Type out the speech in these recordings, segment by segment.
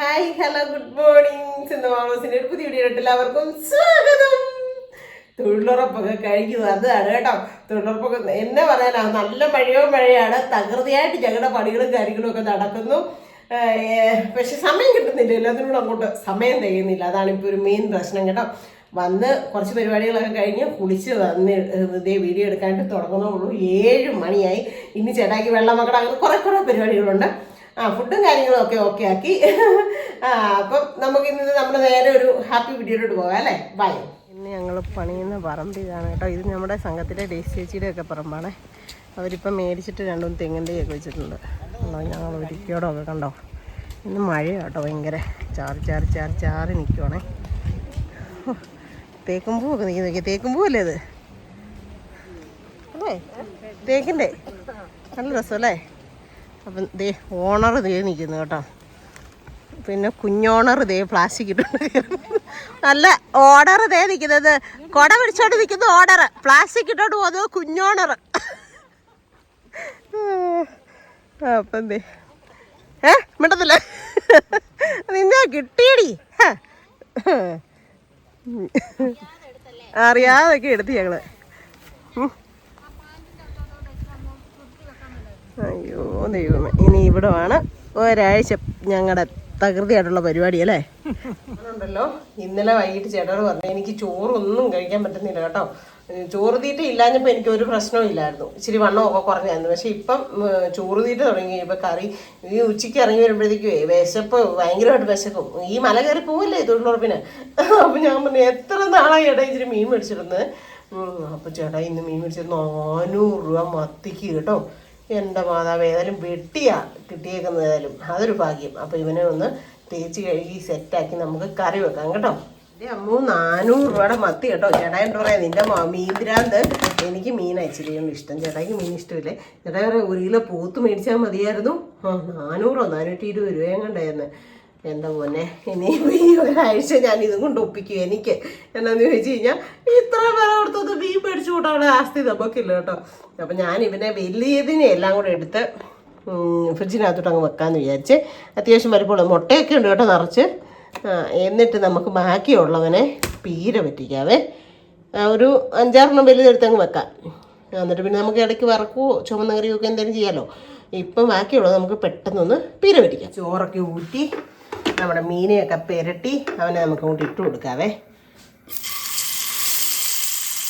Hi hello good morning സിന്ധുമാമസിന്റെ ഒരു പുതിയ video എല്ലാവർക്കും സ്വാഗതം. തൊഴിലുറപ്പൊക്കെ കഴിക്കുന്നത് അതാണ് കേട്ടോ. തൊഴിലുറപ്പൊക്കെ എന്നെ പറയാനാ, നല്ല മഴയാണ്, തകൃതിയായിട്ട് ഞങ്ങളുടെ പണികളും കാര്യങ്ങളും ഒക്കെ നടക്കുന്നു. പക്ഷെ സമയം കിട്ടുന്നില്ല, എല്ലാത്തിനോടും അങ്ങോട്ട് സമയം തികയുന്നില്ല. അതാണ് ഇപ്പോൾ ഒരു മെയിൻ പ്രശ്നം കേട്ടോ. വന്ന് കുറച്ച് പരിപാടികളൊക്കെ കഴിഞ്ഞ് കുളിച്ച് വന്ന് ഇതേ വീഡിയോ എടുക്കാനായിട്ട് തുടങ്ങുന്നുള്ളൂ. 7 മണിയായി. ഇനി ചേട്ടാക്കി വെള്ളം മക്കൾ അങ്ങനെ കുറേ പരിപാടികളുണ്ട്. ഫുഡും കാര്യങ്ങളും ഒക്കെ ആക്കി. അപ്പം നമുക്ക് ഇന്ന് നമ്മുടെ നേരെ ഒരു ഹാപ്പി വീഡിയോയിലോട്ട് പോകാം അല്ലേ. ബൈ. ഇന്ന് ഞങ്ങൾ പണിയുന്ന പറമ്പ് ഇതാണ് കേട്ടോ. ഇത് നമ്മുടെ സംഘത്തിലെ ഡേസ് ചേച്ചിയുടെ ഒക്കെ പറമ്പാണ്. അവരിപ്പം മേടിച്ചിട്ട് 2 തെങ്ങിൻ്റെയൊക്കെ വെച്ചിട്ടുണ്ട്. ഞങ്ങൾ ഒരിക്കലോടൊക്കെ കണ്ടോ. ഇന്ന് മഴയാണ് കേട്ടോ, ഭയങ്കര ചാറി നിൽക്കുവാണേ. തേക്കുമ്പൂവൊക്കെ നിൽക്കി. തേക്കുമ്പൂവല്ലേ ഇത് അല്ലേ? തേക്കിൻ്റെ നല്ല രസമല്ലേ. അപ്പം ദേ ഓണർ ദേ നിൽക്കുന്നു കേട്ടോ. പിന്നെ കുഞ്ഞോണർ ദേ പ്ലാസ്റ്റിക് ഇട്ടുണ്ട്. നല്ല ഓർഡർ ദേ നിൽക്കുന്നത്. കുട പിടിച്ചോണ്ട് നിൽക്കുന്നു ഓർഡർ. പ്ലാസ്റ്റിക് ഇട്ടോണ്ട് പോകുന്നത് കുഞ്ഞോണർ. അപ്പം ദേ മിണ്ടത്തില്ല, നിന്നെ കിട്ടിയടി. അറിയാതൊക്കെ എടുത്ത് ഞങ്ങള്. അയ്യോ ദൈവമേ, ഇനി ഇവിടെ വേണം ഒരാഴ്ച ഞങ്ങളുടെ തകൃതിയായിട്ടുള്ള പരിപാടി അല്ലേ. അതുണ്ടല്ലോ, ഇന്നലെ വൈകിട്ട് ചേട്ടനോട് പറഞ്ഞു എനിക്ക് ചോറൊന്നും കഴിക്കാൻ പറ്റുന്നില്ല കേട്ടോ. ചോറ് തീറ്റ ഇല്ലാഞ്ഞപ്പോൾ എനിക്കൊരു പ്രശ്നവും ഇല്ലായിരുന്നു. ഇച്ചിരി വണ്ണമൊക്കെ കുറഞ്ഞായിരുന്നു. പക്ഷെ ഇപ്പം ചോറ് തീറ്റ തുടങ്ങി. ഇപ്പം കറി ഈ ഉച്ചയ്ക്ക് ഇറങ്ങി വരുമ്പോഴത്തേക്കും വിശപ്പ് ഭയങ്കരമായിട്ട് വിശക്കും. ഈ മല കയറി പോവല്ലേ തൊഴിലുറപ്പിന്. അപ്പം ഞാൻ പറഞ്ഞു എത്ര നാളായി ചേട്ടാ ഇച്ചിരി മീൻ മേടിച്ചിരുന്നത്. അപ്പം ചേട്ടാ ഇന്ന് മീൻ മേടിച്ചത് 400 രൂപ മത്തിക്ക് കേട്ടോ. എൻ്റെ മാതാവ്, ഏതായാലും വെട്ടിയാ കിട്ടിയേക്കുന്നത്. ഏതായാലും അതൊരു ഭാഗ്യം. അപ്പോൾ ഇവനെ ഒന്ന് തേച്ച് കഴുകി സെറ്റാക്കി നമുക്ക് കറി വെക്കാം കേട്ടോ. എൻ്റെ അമ്മ 400 രൂപയുടെ മത്തി കേട്ടോ. ചേട്ടാ എന്താ പറയാ, നിൻ്റെ മീൻ ഭ്രാന്ത്. എനിക്ക് മീൻ അയച്ചിരിക്കുന്നു ഇഷ്ടം, ചേട്ടായിക്ക് മീൻ ഇഷ്ടമില്ലേ. ചേട്ടാ പറയാം 1 കിലോ പോത്ത് മേടിച്ചാൽ മതിയായിരുന്നു. 420 രൂപയും കണ്ടായിരുന്നു. എന്താ മോനെ, ഇനിയിപ്പോൾ ഈ ഒരാഴ്ച ഞാൻ ഇതും കൊണ്ട് ഒപ്പിക്കും. എനിക്ക് എന്നാന്ന് ചോദിച്ചു കഴിഞ്ഞാൽ ഇത്ര വില കൊടുത്തത് മീൻ മേടിച്ചു കൂട്ടാനുള്ള ആസ്തി നമുക്കില്ല കേട്ടോ. അപ്പം ഞാൻ ഇവനെ വലിയതിനെ എല്ലാം കൂടെ എടുത്ത് ഫ്രിഡ്ജിനകത്തോട്ട് അങ്ങ് വെക്കാമെന്ന് വിചാരിച്ച്. അത്യാവശ്യം വലിപ്പമുള്ള മുട്ടയൊക്കെ ഉണ്ട് കേട്ടോ നിറച്ച്. എന്നിട്ട് നമുക്ക് ബാക്കിയുള്ളവനെ പീര പറ്റിക്കാവേ. ഒരു 5-6 വലുതെടുത്ത് അങ്ങ് വെക്കാം. എന്നിട്ട് പിന്നെ നമുക്ക് ഇടയ്ക്ക് വറക്കുവോ ചുമന്ന കറിയൊക്കെ എന്തെങ്കിലും ചെയ്യാമല്ലോ. ഇപ്പം ബാക്കിയുള്ളത് നമുക്ക് പെട്ടെന്നൊന്ന് പീര പറ്റിക്കാം. ചോറൊക്കെ ഊറ്റി നമ്മുടെ മീനെയൊക്കെ പെരട്ടി അവനെ നമുക്ക് കൊണ്ട് ഇട്ട് കൊടുക്കാവേ.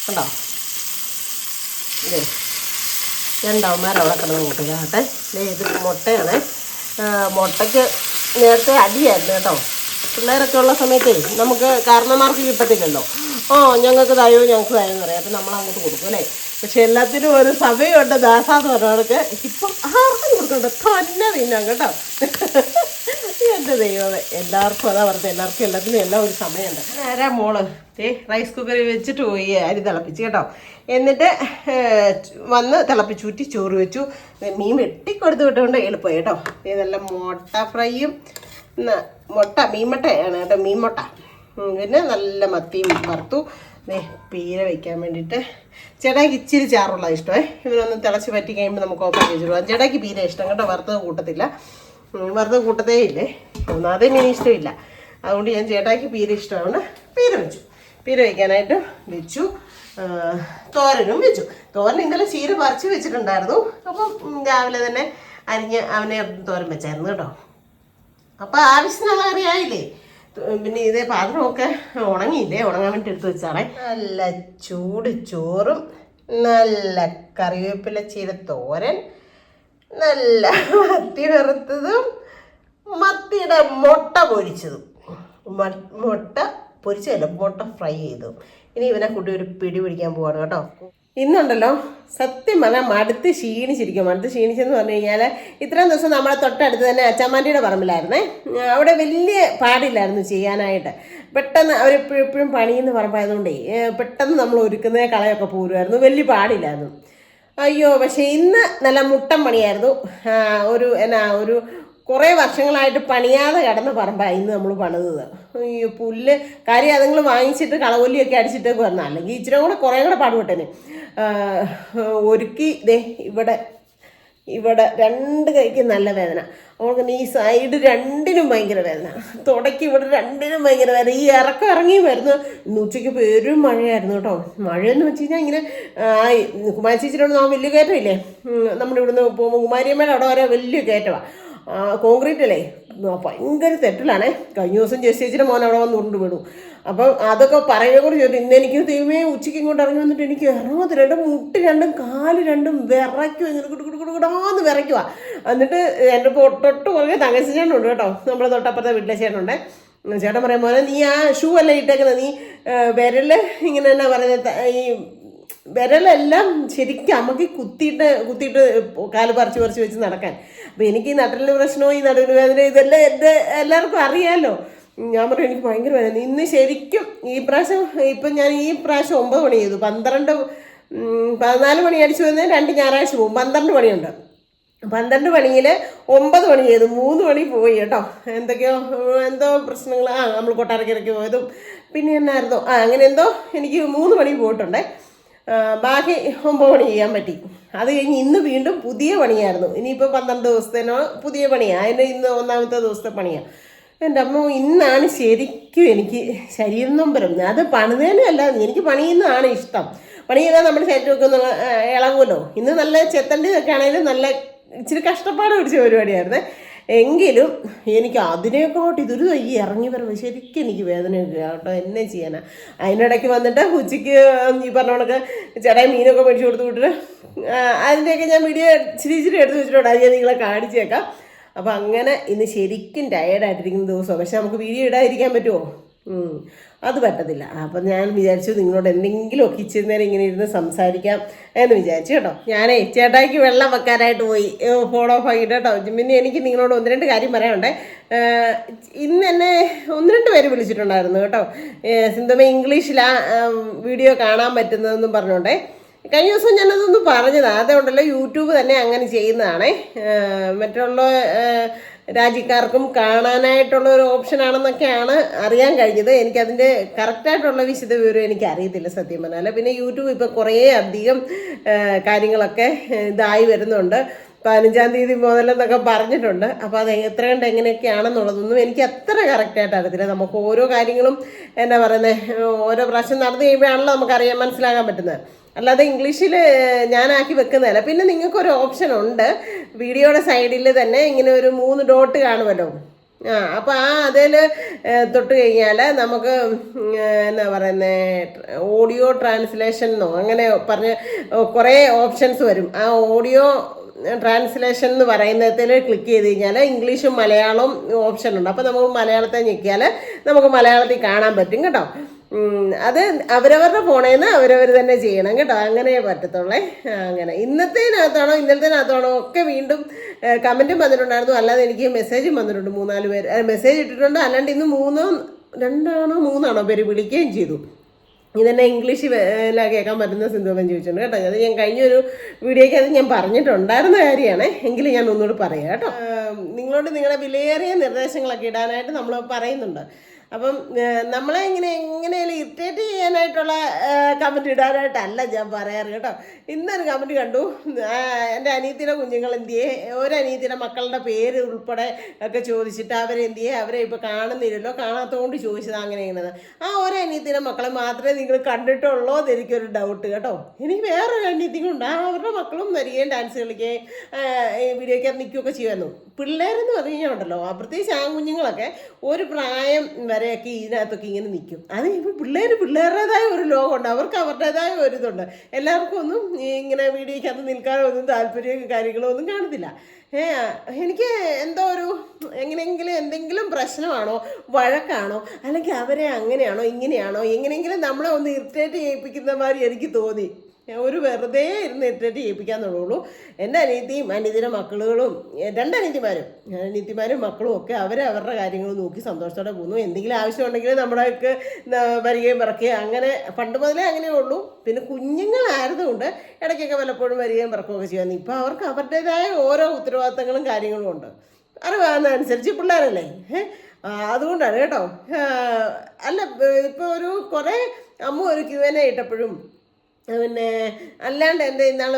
കണ്ടോ, ഇതേ 2 അവന്മാരവിടെ കിടന്ന് കൂട്ടുകാട്ടെ. ഇത് മുട്ടയാണ്. മുട്ടയ്ക്ക് നേരത്തെ അടിയായിരുന്നു കേട്ടോ. പിള്ളേരൊക്കെ ഉള്ള സമയത്തേ നമുക്ക് കാരണന്മാർക്ക് കിട്ടത്തില്ലല്ലോ. ഞങ്ങൾക്ക് തായോ ഞങ്ങൾക്ക് തായോ എന്ന് പറയാം. അപ്പം നമ്മളങ്ങോട്ട് കൊടുക്കും അല്ലേ. പക്ഷെ എല്ലാത്തിനും ഒരു സമയമുണ്ട്. ദാസാന്ന് പറഞ്ഞവർക്ക് ഇപ്പം ആർക്കും കൊടുക്കണ്ട, തന്നെ തിന്നാം കേട്ടോ. എൻ്റെ ദൈവമേ, എല്ലാവർക്കും അതാ പറഞ്ഞത്, എല്ലാവർക്കും എല്ലാത്തിനും എല്ലാം ഒരു സമയമുണ്ട്. ആരാ മോള് റൈസ് കുക്കറിൽ വെച്ചിട്ട് പോയി അരി തിളപ്പിച്ച് കേട്ടോ. എന്നിട്ട് വന്ന് തിളപ്പിച്ചൂറ്റി ചോറ് വെച്ചു. മീൻ വെട്ടിക്കൊടുത്ത് വിട്ടുകൊണ്ട് എളുപ്പമായി കേട്ടോ. ഇതെല്ലാം മുട്ട ഫ്രൈയും മീൻമുട്ടയാണ് കേട്ടോ, മീൻമുട്ട. പിന്നെ നല്ല മത്തിയും വറുത്തു. പീര വയ്ക്കാൻ വേണ്ടിയിട്ട് ചേട്ടായിക്ക് ഇച്ചിരി ചാറുള്ള ഇഷ്ടമേ. ഇവരൊന്ന് തിളച്ച് പറ്റി കഴിയുമ്പോൾ നമുക്ക് ഓപ്പൺ ചെയ്തിടുവാം. ചേട്ടായിക്ക് പീര ഇഷ്ടം കേട്ടോ, വറുത്തത് കൂട്ടത്തില്ല. വറുത്തത് കൂട്ടത്തേ ഇല്ലേ, ഒന്നാമതേ മീൻ ഇഷ്ടമില്ല. അതുകൊണ്ട് ഞാൻ ചേട്ടായിക്ക് പീര ഇഷ്ടമാണ്, പീര വെച്ചു. പീര വയ്ക്കാനായിട്ട് വെച്ചു. തോരനും വെച്ചു. തോരൻ ഇന്നലെ ചീര പറിച്ച് വെച്ചിട്ടുണ്ടായിരുന്നു. അപ്പം രാവിലെ തന്നെ അരിഞ്ഞ് അവനെ തോരൻ വെച്ചായിരുന്നു കേട്ടോ. അപ്പം ആവശ്യത്തിനുള്ള കറിയായില്ലേ. പിന്നെ ഇതേ പാത്രമൊക്കെ ഉണങ്ങിയില്ലേ, ഉണങ്ങാൻ വേണ്ടി എടുത്ത് വെച്ചാണേ. നല്ല ചൂട് ചോറും നല്ല കറിവേപ്പില ചീര തോരൻ, നല്ല മത്തി വറുത്തതും മത്തിയുടെ മുട്ട പൊരിച്ചതും. മുട്ട പൊരിച്ചതല്ല, മുട്ട ഫ്രൈ ചെയ്തതും. ഇനി ഇവനെ കൂട്ടി ഒരു പിടി പിടിക്കാൻ പോവാണ് കേട്ടോ. ഇന്നുണ്ടല്ലോ സത്യം പറഞ്ഞാൽ മടുത്ത് ക്ഷീണിച്ചിരിക്കും. മടുത്ത് ക്ഷീണിച്ചെന്ന് പറഞ്ഞു കഴിഞ്ഞാൽ ഇത്രയും ദിവസം നമ്മളെ തൊട്ടടുത്ത് തന്നെ അച്ചാമാൻ്റിയുടെ പറമ്പിലായിരുന്നേ. അവിടെ വലിയ പാടില്ലായിരുന്നു ചെയ്യാനായിട്ട്. പെട്ടെന്ന് അവരെപ്പോഴും പണിയെന്ന് പറമ്പായതുകൊണ്ടേ പെട്ടെന്ന് നമ്മൾ ഒരുക്കുന്ന കളയൊക്കെ പോരുമായിരുന്നു, വലിയ പാടില്ലായിരുന്നു. അയ്യോ, പക്ഷേ ഇന്ന് നല്ല മുട്ടൻ പണിയായിരുന്നു. ഒരു കുറേ വർഷങ്ങളായിട്ട് പണിയാതെ കിടന്ന പറമ്പാണ് ഇന്ന് നമ്മൾ പണിതത്. ഈ പുല്ല് കാര്യം അതുങ്ങൾ വാങ്ങിച്ചിട്ട് കളകൊല്ലിയൊക്കെ അടിച്ചിട്ടൊക്കെ വരണം, അല്ലെങ്കിൽ ഇച്ചിരി കൂടെ കുറേ കൂടെ പാടുപെട്ടേനെ. ഒരുക്കി ദേ ഇവിടെ ഇവിടെ രണ്ട് കൈക്ക് നല്ല വേദന. അവൾക്ക് ഈ സൈഡ് രണ്ടിനും ഭയങ്കര വേദന, തുടയ്ക്ക് ഇവിടെ രണ്ടിനും ഭയങ്കര വേദന. ഈ ഇറക്കം ഇറങ്ങി വരുന്നു. ഇന്ന് ഉച്ചയ്ക്ക് പെരും മഴയായിരുന്നു കേട്ടോ. മഴയെന്ന് വെച്ച് കഴിഞ്ഞാൽ ഇങ്ങനെ കുമാരി ചേച്ചിയുടെ ആ വലിയ കയറ്റമില്ലേ, നമ്മുടെ ഇവിടുന്ന് പോകുമ്പോൾ കുമാരിയമ്മയുടെ അവിടെ വരെ വലിയ കയറ്റമാണ്. കോൺക്രീറ്റ് അല്ലേ, ഭയങ്കര തെറ്റിലാണേ. കഴിഞ്ഞ ദിവസം ചേച്ചിയുടെ മോൻ അവിടെ വന്ന് ഉരുണ്ട് വീണു. അപ്പം അതൊക്കെ പറയുക കൂടി ചോദിച്ചു. ഇന്ന് എനിക്ക് ദൈവമേ ഉച്ചയ്ക്ക് ഇങ്ങോട്ട് ഇറങ്ങി വന്നിട്ട് എനിക്ക് ഇറങ്ങത്തില്ല. എൻ്റെ മുട്ട് രണ്ടും കാല് രണ്ടും വിറയ്ക്കുക, ഇങ്ങനെ കുടുകുടുകുടാന്ന് വിറയ്ക്കുക. എന്നിട്ട് എൻ്റെ തൊട്ട് പുറകെ തങ്കച്ചി ചേട്ടനുണ്ട് കേട്ടോ, നമ്മുടെ തൊട്ടപ്പുറത്തെ വീട്ടിലെ ചേട്ടനുണ്ട്. ചേട്ടൻ പറയാൻ പോലെ നീ ആ ഷൂ അല്ല ഇട്ടേക്കുന്നത്, നീ വിരൽ ഇങ്ങനെ എന്നാ പറയുന്നത്, ഈ വിരലെല്ലാം ശരിക്കും അമ്മക്ക് കുത്തിയിട്ട് കാല് പറിച്ച് വെച്ച് നടക്കാൻ. അപ്പം എനിക്ക് ഈ നട്ടലിന് പ്രശ്നവും ഈ നടുവിന് വേദന ഇതെല്ലാം എല്ലാവർക്കും അറിയാമല്ലോ. ഞാൻ പറഞ്ഞു എനിക്ക് ഭയങ്കര വേദന. ഇന്ന് ശരിക്കും ഈ പ്രാവശ്യം ഞാൻ ഈ പ്രാവശ്യം 9 മണി ചെയ്തു. 14 മണി അടിച്ചു വന്നാൽ 2 ഞായറാഴ്ച പോകും. 12 മണിയുണ്ട്. 12 മണിയിൽ 9 മണി ചെയ്തു. 3 മണി പോയി കേട്ടോ. എന്തോ പ്രശ്നങ്ങൾ, നമ്മൾ കൊട്ടാരക്കരയ്ക്ക് പോയതും പിന്നെ എന്നായിരുന്നോ അങ്ങനെ എന്തോ എനിക്ക് 3 മണി പോയിട്ടുണ്ടേ. ബാക്കി 9 മണി ചെയ്യാൻ പറ്റി. അത് കഴിഞ്ഞ് ഇന്ന് വീണ്ടും പുതിയ പണിയായിരുന്നു. ഇനിയിപ്പോൾ 12 ദിവസത്തേനോ പുതിയ പണിയാണ്. അതിൻ്റെ ഇന്ന് 1ാമത്തെ ദിവസത്തെ പണിയാണ്. എൻ്റെ അമ്മ ഇന്നാണ് ശരിക്കും എനിക്ക് ശരീരം നൊമ്പരം. അത് പണിതേനും അല്ല, എനിക്ക് പണിയുന്നതാണ് ഇഷ്ടം. പണി ചെയ്താൽ നമ്മുടെ ശരീരമൊക്കെ ഒന്ന് ഇളകുമല്ലോ. ഇന്ന് നല്ല ചെത്തണ്ടിതൊക്കെ ആണെങ്കിലും നല്ല ഇച്ചിരി കഷ്ടപ്പാട് പിടിച്ച പരിപാടിയായിരുന്നേ. എങ്കിലും എനിക്ക് അതിനെക്കാട്ട് ഇതൊരു ഈ ഇറങ്ങി വരുമ്പോൾ ശരിക്കും എനിക്ക് വേദനയൊക്കെ കേട്ടോ. എന്നെ ചെയ്യാനാ. അതിനിടയ്ക്ക് വന്നിട്ട് ഉച്ചയ്ക്ക് ഈ പറഞ്ഞ കണക്ക് ചേട്ടായി മീനൊക്കെ മേടിച്ച് കൊടുത്ത് വിട്ടിട്ട് അതിൻ്റെയൊക്കെ ഞാൻ വീഡിയോ ഇച്ചിരി എടുത്ത് വെച്ചിട്ടുണ്ട്. അത് ഞാൻ നിങ്ങളെ കാണിച്ചേക്കാം. അപ്പം അങ്ങനെ ഇന്ന് ശരിക്കും ടയേർഡായിട്ടിരിക്കുന്ന ദിവസമാണ്. പക്ഷെ നമുക്ക് വീഡിയോ ഇടാതിരിക്കാൻ പറ്റുമോ? അത് പറ്റത്തില്ല. അപ്പം ഞാൻ വിചാരിച്ചു നിങ്ങളോട് എന്തെങ്കിലുമൊക്കെ ഇച്ചിരി നേരം ഇങ്ങനെ ഇരുന്ന് സംസാരിക്കാം എന്ന് വിചാരിച്ചു കേട്ടോ. ഞാനേ ചേട്ടായിക്ക് വെള്ളം വെക്കാനായിട്ട് പോയി, ഫോൺ ഓഫ് ആക്കിയിട്ട് കേട്ടോ. പിന്നെ എനിക്ക് നിങ്ങളോട് 1-2 കാര്യം പറയാനുണ്ടേ. ഇന്ന് എന്നെ 1-2 പേര് വിളിച്ചിട്ടുണ്ടായിരുന്നു കേട്ടോ. സിന്ധമ്മ ഇംഗ്ലീഷിലാ വീഡിയോ കാണാൻ പറ്റുന്നതെന്നും പറഞ്ഞോണ്ടേ. കഴിഞ്ഞ ദിവസം ഞാനതൊന്ന് പറഞ്ഞതാണ്. അതുകൊണ്ടല്ലോ യൂട്യൂബ് തന്നെ അങ്ങനെ ചെയ്യുന്നതാണേ. മറ്റുള്ള രാജ്യക്കാർക്കും കാണാനായിട്ടുള്ള ഒരു ഓപ്ഷനാണെന്നൊക്കെയാണ് അറിയാൻ കഴിഞ്ഞത്. എനിക്കതിൻ്റെ കറക്റ്റായിട്ടുള്ള വിശദ വിവരം എനിക്ക് അറിയത്തില്ല സത്യം പറഞ്ഞാൽ. പിന്നെ യൂട്യൂബ് ഇപ്പോൾ കുറേ അധികം കാര്യങ്ങളൊക്കെ ഇതായി വരുന്നുണ്ട്. 15-ാം തീയതി മുതലെന്നൊക്കെ പറഞ്ഞിട്ടുണ്ട്. അപ്പോൾ അത് എത്രയുണ്ട് എങ്ങനെയൊക്കെയാണെന്നുള്ളതൊന്നും എനിക്ക് അത്ര കറക്റ്റായിട്ട് അറിയത്തില്ല. നമുക്ക് ഓരോ കാര്യങ്ങളും എന്നാ പറയുന്നത് ഓരോ പ്രാവശ്യം നടന്നു കഴിയുമ്പോഴാണല്ലോ നമുക്കറിയാൻ മനസ്സിലാക്കാൻ പറ്റുന്നത്. അല്ലാതെ ഇംഗ്ലീഷിൽ ഞാനാക്കി വെക്കുന്നതല്ല. പിന്നെ നിങ്ങൾക്കൊരു ഓപ്ഷൻ ഉണ്ട്, വീഡിയോയുടെ സൈഡിൽ തന്നെ ഇങ്ങനെ ഒരു 3 ഡോട്ട് കാണുമല്ലോ. അപ്പോൾ അതിൽ തൊട്ട് കഴിഞ്ഞാൽ നമുക്ക് എന്നാ പറയുന്നത് ഓഡിയോ ട്രാൻസ്ലേഷൻ എന്നോ അങ്ങനെ പറഞ്ഞ് കുറേ ഓപ്ഷൻസ് വരും. ആ ഓഡിയോ ട്രാൻസ്ലേഷൻ എന്ന് പറയുന്നതിൽ ക്ലിക്ക് ചെയ്ത് കഴിഞ്ഞാൽ ഇംഗ്ലീഷും മലയാളവും ഓപ്ഷൻ ഉണ്ട്. അപ്പോൾ നമുക്ക് മലയാളത്തെ ഞെക്കിയാൽ നമുക്ക് മലയാളത്തിൽ കാണാൻ പറ്റും കേട്ടോ. അത് അവരവരുടെ ഫോണിൽ നിന്ന് അവരവർ തന്നെ ചെയ്യണം കേട്ടോ. അങ്ങനെ പറ്റത്തുള്ളേ. അങ്ങനെ ഇന്നലത്തേനകത്താണോ ഒക്കെ വീണ്ടും കമൻറ്റും വന്നിട്ടുണ്ടായിരുന്നു. അല്ലാതെ എനിക്ക് മെസ്സേജും വന്നിട്ടുണ്ട്. 3-4 പേര് മെസ്സേജ് ഇട്ടിട്ടുണ്ട്. അല്ലാണ്ട് ഇന്ന് 3 പേര് വിളിക്കുകയും ചെയ്തു. ഇതെന്നെ ഇംഗ്ലീഷിൽ കേൾക്കാൻ പറ്റുന്ന സിന്ധുവൻ ചോദിച്ചിട്ടുണ്ട് കേട്ടോ. അത് ഞാൻ കഴിഞ്ഞൊരു വീഡിയോയ്ക്ക് അത് ഞാൻ പറഞ്ഞിട്ടുണ്ടായിരുന്ന കാര്യമാണ്. എങ്കിലും ഞാൻ ഒന്നുകൂടി പറയാം കേട്ടോ. നിങ്ങളോട് നിങ്ങളുടെ വിലയേറിയ നിർദ്ദേശങ്ങളൊക്കെ ഇടാനായിട്ട് നമ്മൾ പറയുന്നുണ്ട്. അപ്പം നമ്മളെ എങ്ങനെയാലും ഇറിറ്റേറ്റ് ചെയ്യാനായിട്ടുള്ള കമൻറ്റ് ഇടാനായിട്ടല്ല ഞാൻ പറയാറ് കേട്ടോ. ഇന്നൊരു കമൻറ്റ് കണ്ടു. എൻ്റെ അനിയത്തിയുടെ കുഞ്ഞുങ്ങൾ എന്തിയെ, ഒരനിയത്തിയുടെ മക്കളുടെ പേര് ഉൾപ്പെടെ ഒക്കെ ചോദിച്ചിട്ട് അവരെന്തിയെ, അവരെ ഇപ്പോൾ കാണുന്നില്ലല്ലോ, കാണാത്തതുകൊണ്ട് ചോദിച്ചത് അങ്ങനെയാണത്. ആ ഒരനിയത്തിയുടെ മക്കളെ മാത്രമേ നിങ്ങൾ കണ്ടിട്ടുള്ളൂ എന്ന് എനിക്കൊരു ഡൗട്ട് കേട്ടോ. എനിക്ക് വേറൊരു അനിയത്തിക്കുണ്ട്. അവരുടെ മക്കളും വരികയും ഡാൻസ് കളിക്കുകയും വീഡിയോയ്ക്ക് നിൽക്കുകയൊക്കെ ചെയ്യുമായിരുന്നു. പിള്ളേരെന്ന് പറഞ്ഞു കഴിഞ്ഞാൽ ഉണ്ടല്ലോ, പ്രത്യേകിച്ച് ആൺകുഞ്ഞുങ്ങളൊക്കെ ഒരു പ്രായം വരെയൊക്കെ ഇതിനകത്തൊക്കെ ഇങ്ങനെ നിൽക്കും. അത് ഇപ്പോൾ പിള്ളേരുടേതായ ഒരു ലോകമുണ്ട്, അവർക്ക് അവരുടേതായ ഒരു ഇതുണ്ട്. എല്ലാവർക്കും ഒന്നും ഇങ്ങനെ വീഡിയോയ്ക്കകത്ത് നിൽക്കാനൊന്നും താല്പര്യമോ കാര്യങ്ങളോ ഒന്നും കാണത്തില്ല. എനിക്ക് എന്തോ ഒരു എങ്ങനെയെങ്കിലും എന്തെങ്കിലും പ്രശ്നമാണോ വഴക്കാണോ അല്ലെങ്കിൽ അവരെ അങ്ങനെയാണോ ഇങ്ങനെയാണോ എങ്ങനെയെങ്കിലും നമ്മളെ ഒന്ന് ഇറിറ്റേറ്റ് ചെയ്യിപ്പിക്കുന്ന മാതിരി എനിക്ക് തോന്നി. ഒരു വെറുതെ ഇരുന്ന് ഇട്ടിട്ട് ചെയ്യിപ്പിക്കാന്നുള്ളൂ. എൻ്റെ അനിയത്തിയുടെ മക്കളും 2 അനിയത്തിമാരും മക്കളും ഒക്കെ അവരുടെ കാര്യങ്ങൾ നോക്കി സന്തോഷത്തോടെ പോകുന്നു. എന്തെങ്കിലും ആവശ്യമുണ്ടെങ്കിൽ നമ്മുടെയൊക്കെ വരികയും പിറക്കുകയും അങ്ങനെ പണ്ട് മുതലേ അങ്ങനെ ഉള്ളൂ. പിന്നെ കുഞ്ഞുങ്ങളായിരുന്നുകൊണ്ട് ഇടയ്ക്കൊക്കെ വല്ലപ്പോഴും വരികയും പിറക്കുകയൊക്കെ ചെയ്യാൻ. ഇപ്പോൾ അവർക്ക് അവരുടേതായ ഓരോ ഉത്തരവാദിത്തങ്ങളും കാര്യങ്ങളും ഉണ്ട്. അറിവാകുന്നതനുസരിച്ച് പിള്ളേരല്ലേ, അതുകൊണ്ടാണ് കേട്ടോ. അല്ല ഇപ്പോൾ കുറേ അമ്മ ഒരു Q&A ഇട്ടപ്പോഴും പിന്നെ അല്ലാണ്ട് എൻ്റെ ഇന്നാൾ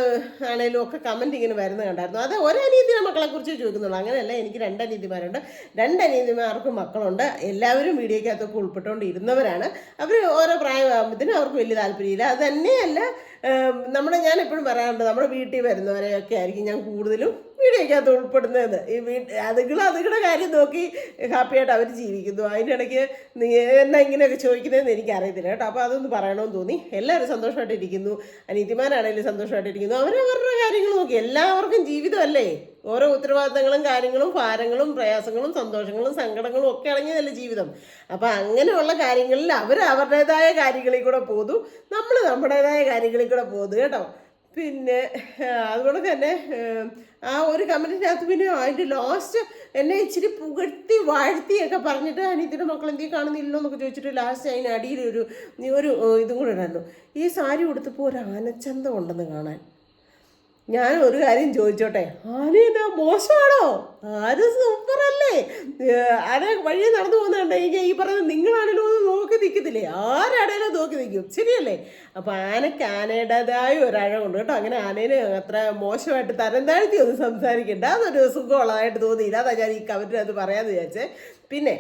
ആണെങ്കിലും ഒക്കെ കമൻറ്റ് ഇങ്ങനെ വരുന്നത് കണ്ടായിരുന്നു. അത് ഒരനീതിയുടെ മക്കളെ കുറിച്ച് ചോദിക്കുന്നുള്ളൂ. അങ്ങനെയല്ല, എനിക്ക് രണ്ടനീതിമാരുണ്ട്. രണ്ടനീതിമാർക്കും മക്കളുണ്ട്. എല്ലാവരും വീഡിയോയ്ക്കകത്തൊക്കെ ഉൾപ്പെട്ടുകൊണ്ട് ഇരുന്നവരാണ്. അവർ ഓരോ പ്രായമാകുമ്പോഴത്തേനും അവർക്ക് വലിയ താല്പര്യമില്ല. അത് തന്നെയല്ല, ഞാൻ എപ്പോഴും പറയാറുണ്ട്, നമ്മുടെ വീട്ടിൽ വരുന്നവരെയൊക്കെ ആയിരിക്കും ഞാൻ കൂടുതലും വീഡിയോയ്ക്കകത്ത് ഉൾപ്പെടുന്നത്. ഈ അതുങ്ങളുടെ കാര്യം നോക്കി ഹാപ്പിയായിട്ട് അവർ ജീവിക്കുന്നു. അതിൻ്റെ ഇടയ്ക്ക് നീ എന്നാ ഇങ്ങനെയൊക്കെ ചോദിക്കുന്നതെന്ന് എനിക്കറിയത്തില്ല കേട്ടോ. അപ്പോൾ അതൊന്ന് പറയണമെന്ന് തോന്നി. എല്ലാവരും സന്തോഷമായിട്ടിരിക്കുന്നു, അനീതിമാരാണെങ്കിലും സന്തോഷമായിട്ടിരിക്കുന്നു. അവരവരുടെ കാര്യങ്ങൾ നോക്കി. എല്ലാവർക്കും ജീവിതമല്ലേ, ഓരോ ഉത്തരവാദിത്തങ്ങളും കാര്യങ്ങളും ഭാരങ്ങളും പ്രയാസങ്ങളും സന്തോഷങ്ങളും സങ്കടങ്ങളും ഒക്കെ അടങ്ങിയതല്ലേ ജീവിതം. അപ്പം അങ്ങനെയുള്ള കാര്യങ്ങളിൽ അവർ അവരുടേതായ കാര്യങ്ങളിൽ കൂടെ പോന്നു, നമ്മൾ നമ്മുടേതായ കാര്യങ്ങളിൽ കൂടെ പോന്നു കേട്ടോ. പിന്നെ അതുകൊണ്ട് തന്നെ ആ ഒരു കമൻറ്റിനകത്ത് പിന്നെ അതിൻ്റെ ലാസ്റ്റ് എന്നെ ഇച്ചിരി പുകഴ്ത്തി വാഴ്ത്തിയൊക്കെ പറഞ്ഞിട്ട് അനിയത്തിൻ്റെ മക്കൾ എന്തെങ്കിലും കാണുന്നില്ലോ എന്നൊക്കെ ചോദിച്ചിട്ട് ലാസ്റ്റ് അതിന് അടിയിൽ ഒരു ഇതും കൂടെ ഉണ്ടായിരുന്നു. ഈ സാരി ഉടുത്തപ്പോൾ ഒരു ആനച്ചന്തം ഉണ്ടെന്ന് കാണാൻ. ഞാൻ ഒരു കാര്യം ചോദിച്ചോട്ടെ, ആനേതാ മോശമാണോ? ആന സൂപ്പറല്ലേ? ആന വഴി നടന്നു പോകുന്നുണ്ടെങ്കിൽ ഈ പറയുന്നത് നിങ്ങളാണേലും ഒന്ന് നോക്കി നിൽക്കത്തില്ലേ? ആരാണേലും നോക്കി നിൽക്കും, ശരിയല്ലേ? അപ്പം ആനയ്ക്ക് ആനയുടേതായ ഒരഴകുണ്ട് കേട്ടോ. അങ്ങനെ ആനേനെ അത്ര മോശമായിട്ട് തരം താഴ്ത്തി ഒന്നും സംസാരിക്കണ്ട. അതൊരു സുഖമുള്ളതായിട്ട് തോന്നിയില്ല. അതാ ഞാൻ ഈ കമൻറ്റിനകത്ത് പറയാമെന്ന് വിചാരിച്ചേ. പിന്നെ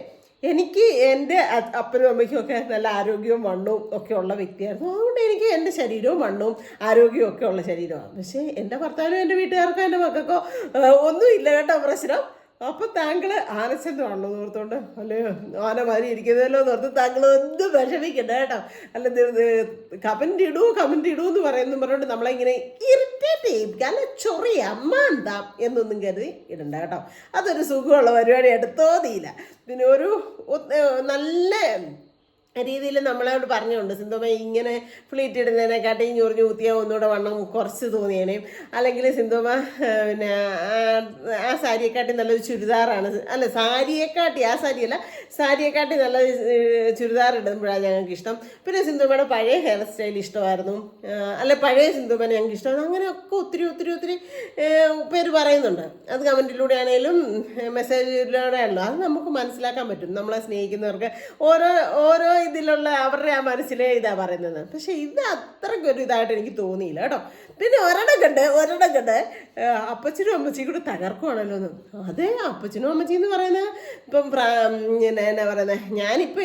എനിക്ക് എൻ്റെ അപ്പനും അമ്മയ്ക്കും ഒക്കെ നല്ല ആരോഗ്യവും വണ്ണവും ഒക്കെ ഉള്ള വ്യക്തിയായിരുന്നു. അതുകൊണ്ട് എനിക്ക് എൻ്റെ ശരീരവും വണ്ണവും ആരോഗ്യവും ഒക്കെ ഉള്ള ശരീരമാണ്. പക്ഷേ എൻ്റെ ഭർത്താവിനും എൻ്റെ വീട്ടുകാർക്കോ എൻ്റെ മക്കൾക്കോ ഒന്നുമില്ല കേട്ടോ പ്രശ്നം. അപ്പം താങ്കൾ ആനച്ചന്തമാണല്ലോ ഓർത്തോണ്ട്, അല്ലേ ആനമാരി ഇരിക്കുന്നതല്ലോ ഓർത്ത് താങ്കൾ ഒന്നും വിഷമിക്കണ്ട കേട്ടോ. അല്ല കമൻറ്റ് ഇടൂ എന്ന് പറഞ്ഞുകൊണ്ട് നമ്മളെങ്ങനെ ഇറിറ്റേറ്റ് ചെയ്യും, അല്ല ചൊറിയ അമ്മാന്താം എന്നൊന്നും കരുതി ഇടണ്ട കേട്ടോ. അതൊരു സുഖമുള്ള പരിപാടിയായിട്ട് തോന്നിയില്ല. പിന്നെ ഒരു നല്ല രീതിയിൽ നമ്മളോട് പറഞ്ഞുകൊണ്ട്, സിന്ധുമ്മ ഇങ്ങനെ ഫ്ലീറ്റ് ഇടുന്നതിനെക്കാട്ടി ഞൊറിഞ്ഞു കുത്തിയാൽ ഒന്നുകൂടെ വണ്ണം കുറച്ച് തോന്നിയേനെയും, അല്ലെങ്കിൽ സിന്ധുമ്മ പിന്നെ ആ സാരിയെക്കാട്ടി നല്ലൊരു ചുരിദാറാണ്, അല്ല സാരിയെക്കാട്ടി സാരിയെക്കാട്ടി നല്ല ചുരിദാർ ഇടുമ്പോഴാണ് ഞങ്ങൾക്ക് ഇഷ്ടം. പിന്നെ സിന്ധുമ്മയുടെ പഴയ ഹെയർ സ്റ്റൈൽ ഇഷ്ടമായിരുന്നു, അല്ല പഴയ സിന്ധുമ്മനെ ഞങ്ങൾക്ക് ഇഷ്ടമായിരുന്നു. അങ്ങനെയൊക്കെ ഒത്തിരി പേര് പറയുന്നുണ്ട്. അത് കമൻറ്റിലൂടെ ആണെങ്കിലും മെസ്സേജിലൂടെ ആണല്ലോ. അത് നമുക്ക് മനസ്സിലാക്കാൻ പറ്റും. നമ്മളെ സ്നേഹിക്കുന്നവർക്ക് ഓരോ ഇതിലുള്ള അവരുടെ ആ മനസ്സിലെ ഇതാ പറയുന്നത്. പക്ഷെ ഇത് അത്രയ്ക്കൊരു ഇതായിട്ട് എനിക്ക് തോന്നിയില്ല കേട്ടോ. പിന്നെ ഒരെണ്ണം കണ്ട് അപ്പച്ചനും അമ്മച്ചിയും കൂടെ തകർക്കുവാണല്ലോ എന്ന്. അതേ, അപ്പച്ചനും അമ്മച്ചി എന്ന് പറയുന്നത് ഇപ്പം എന്നാ പറയുന്നത്,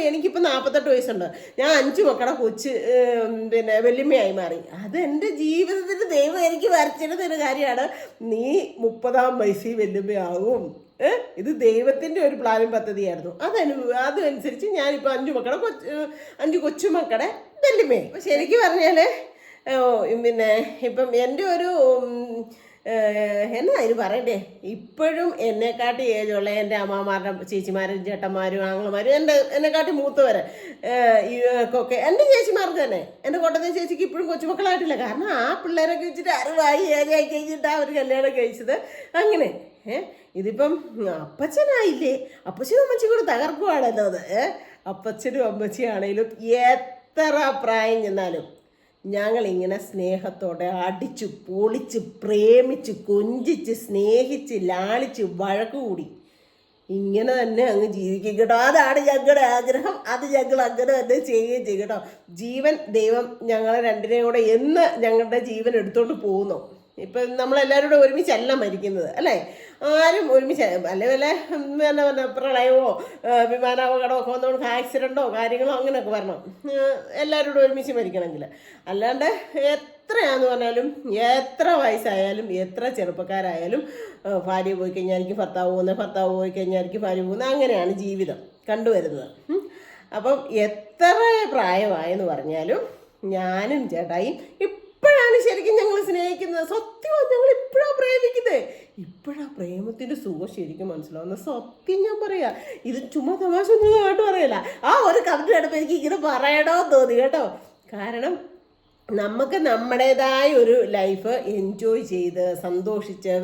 എനിക്കിപ്പോൾ 48 വയസ്സുണ്ട്. ഞാൻ 5 മക്കളുടെ കൊച്ച് പിന്നെ വല്യമ്മയായി മാറി. അത് എൻ്റെ ജീവിതത്തിൽ ദൈവം എനിക്ക് വരച്ചിരുന്നൊരു കാര്യമാണ്. നീ 30-ാം വയസ്സിൽ വല്യമ്മയാകും. ഇത് ദൈവത്തിൻ്റെ ഒരു പ്ലാനും പദ്ധതിയായിരുന്നു. അതനുസരിച്ച് ഞാനിപ്പോൾ 5 കൊച്ചുമക്കളുടെ വല്യമ്മയായി. അപ്പം ശരിക്കും പറഞ്ഞാൽ പിന്നെ ഇപ്പം എൻ്റെ ഒരു എന്നാ അതിന് പറയണ്ടേ, ഇപ്പോഴും എന്നെക്കാട്ടി ഏജുള്ള എൻ്റെ അമ്മമാരുടെ ചേച്ചിമാരും ചേട്ടന്മാരും ആങ്ങളമാരും എന്നെക്കാട്ടി മൂത്തവരെ ഒക്കെ എൻ്റെ ചേച്ചിമാർക്ക് തന്നെ, എൻ്റെ കോട്ടത്തെ ചേച്ചിക്ക് ഇപ്പോഴും കൊച്ചുമക്കളായിട്ടില്ല. കാരണം ആ പിള്ളേരൊക്കെ വെച്ചിട്ട് 60 ഏജായി കഴിഞ്ഞിട്ടാണ് അവർ കല്യാണം കഴിച്ചത്. അങ്ങനെ ഇതിപ്പം അപ്പച്ചനായില്ലേ, അപ്പച്ചനും അമ്മച്ചിയും കൂടെ തകർക്കുവാണല്ലോ അത്. അപ്പച്ചനും അമ്മച്ചിയാണേലും എത്ര പ്രായം ചെന്നാലും ഞങ്ങളിങ്ങനെ സ്നേഹത്തോടെ അടിച്ചു പൊളിച്ച് പ്രേമിച്ച് കൊഞ്ചിച്ച് സ്നേഹിച്ച് ലാളിച്ച് വഴക്കുകൂടി ഇങ്ങനെ തന്നെ അങ്ങ് ജീവിക്കും കേട്ടോ. അതാണ് ഞങ്ങളുടെ ആഗ്രഹം. അത് ഞങ്ങൾ അങ്ങനെ തന്നെ ചെയ്യുകയും ചെയ്യും കേട്ടോ. ദൈവം ഞങ്ങളെ രണ്ടിനെയും കൂടെ എന്ന് ഞങ്ങളുടെ ജീവൻ എടുത്തോണ്ട് പോകുന്നു. ഇപ്പം നമ്മളെല്ലാവരും കൂടെ ഒരുമിച്ചല്ല മരിക്കുന്നത്, അല്ലേ? ആരും ഒരുമിച്ച് അല്ലെ വല്ല പ്രളയമോ വിമാനാപകടമോ ഒക്കെ വന്നുകൊണ്ട് ആക്സിഡൻറ്റോ കാര്യങ്ങളോ അങ്ങനെയൊക്കെ വരണം. എല്ലാവരും കൂടെ ഒരുമിച്ച് മരിക്കണമെങ്കിൽ. അല്ലാണ്ട് എത്രയാന്ന് പറഞ്ഞാലും, എത്ര വയസ്സായാലും, എത്ര ചെറുപ്പക്കാരായാലും ഭാര്യ പോയി കഴിഞ്ഞായിരിക്കും ഭർത്താവ് പോകുന്നത്, ഭർത്താവ് പോയി കഴിഞ്ഞായിരിക്കും ഭാര്യ പോകുന്നത്. അങ്ങനെയാണ് ജീവിതം കണ്ടുവരുന്നത്. അപ്പം എത്ര പ്രായമായെന്ന് പറഞ്ഞാലും ഞാനും ചേട്ടായും ഇപ്പോഴാണ് ശരിക്കും ഞങ്ങൾ സ്നേഹിക്കുന്നത്. സത്യമാണ്, ഞങ്ങൾ ഇപ്പോഴാണ് പ്രേമിക്കുന്നത്. ഇപ്പോഴാണ് പ്രേമത്തിൻ്റെ സുഖം ശരിക്കും മനസ്സിലാവുന്ന. സത്യം ഞാൻ പറയാം, ഇത് ചുമ്മാ തമാശ ഒന്നും ആയിട്ട് പറയല്ല. ആ ഒരു കമൻറ്റ് കണ്ടപ്പോൾ എനിക്ക് ഇങ്ങനെ പറയണമെന്ന് തോന്നി കേട്ടോ. കാരണം നമുക്ക് നമ്മുടേതായ ഒരു ലൈഫ് എൻജോയ് ചെയ്ത് സന്തോഷിച്ച്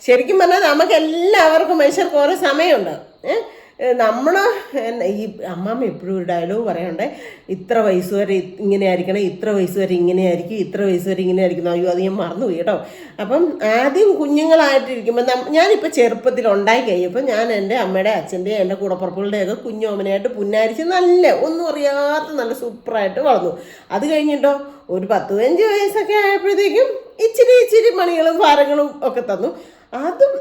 ശരിക്കും പറഞ്ഞാൽ നമുക്ക് എല്ലാവർക്കും മനുഷ്യർക്ക് ഓരോ സമയമുണ്ട്. നമ്മൾ ഈ അമ്മാമ്മ എപ്പോഴും ഒരു ഡയലോഗ് പറയണ്ടേ, ഇത്ര വയസ്സ് വരെ ഇങ്ങനെ ആയിരിക്കണം, ഇത്ര വയസ്സ് വരെ ഇങ്ങനെ ആയിരിക്കും, ഇത്ര വയസ്സ് വരെ ഇങ്ങനെ ആയിരിക്കണം. അയ്യോ അത് ഞാൻ മറന്നുപോയി കേട്ടോ. അപ്പം ആദ്യം കുഞ്ഞുങ്ങളായിട്ടിരിക്കുമ്പോൾ ഞാനിപ്പോൾ ചെറുപ്പത്തിൽ ഉണ്ടായി കഴിഞ്ഞപ്പോൾ ഞാൻ എൻ്റെ അമ്മയുടെ അച്ഛൻ്റെയും എൻ്റെ കൂടപ്പുറപ്പുകളുടെയൊക്കെ കുഞ്ഞോമനയായിട്ട് പുന്നാരിച്ച് നല്ല ഒന്നും അറിയാത്ത നല്ല സൂപ്പറായിട്ട് വളർന്നു. അത് കഴിഞ്ഞിട്ടോ ഒരു 10-15 വയസ്സൊക്കെ ആയപ്പോഴത്തേക്കും ഇച്ചിരി മണികളും ഭാരങ്ങളും ഒക്കെ തന്നു. അതും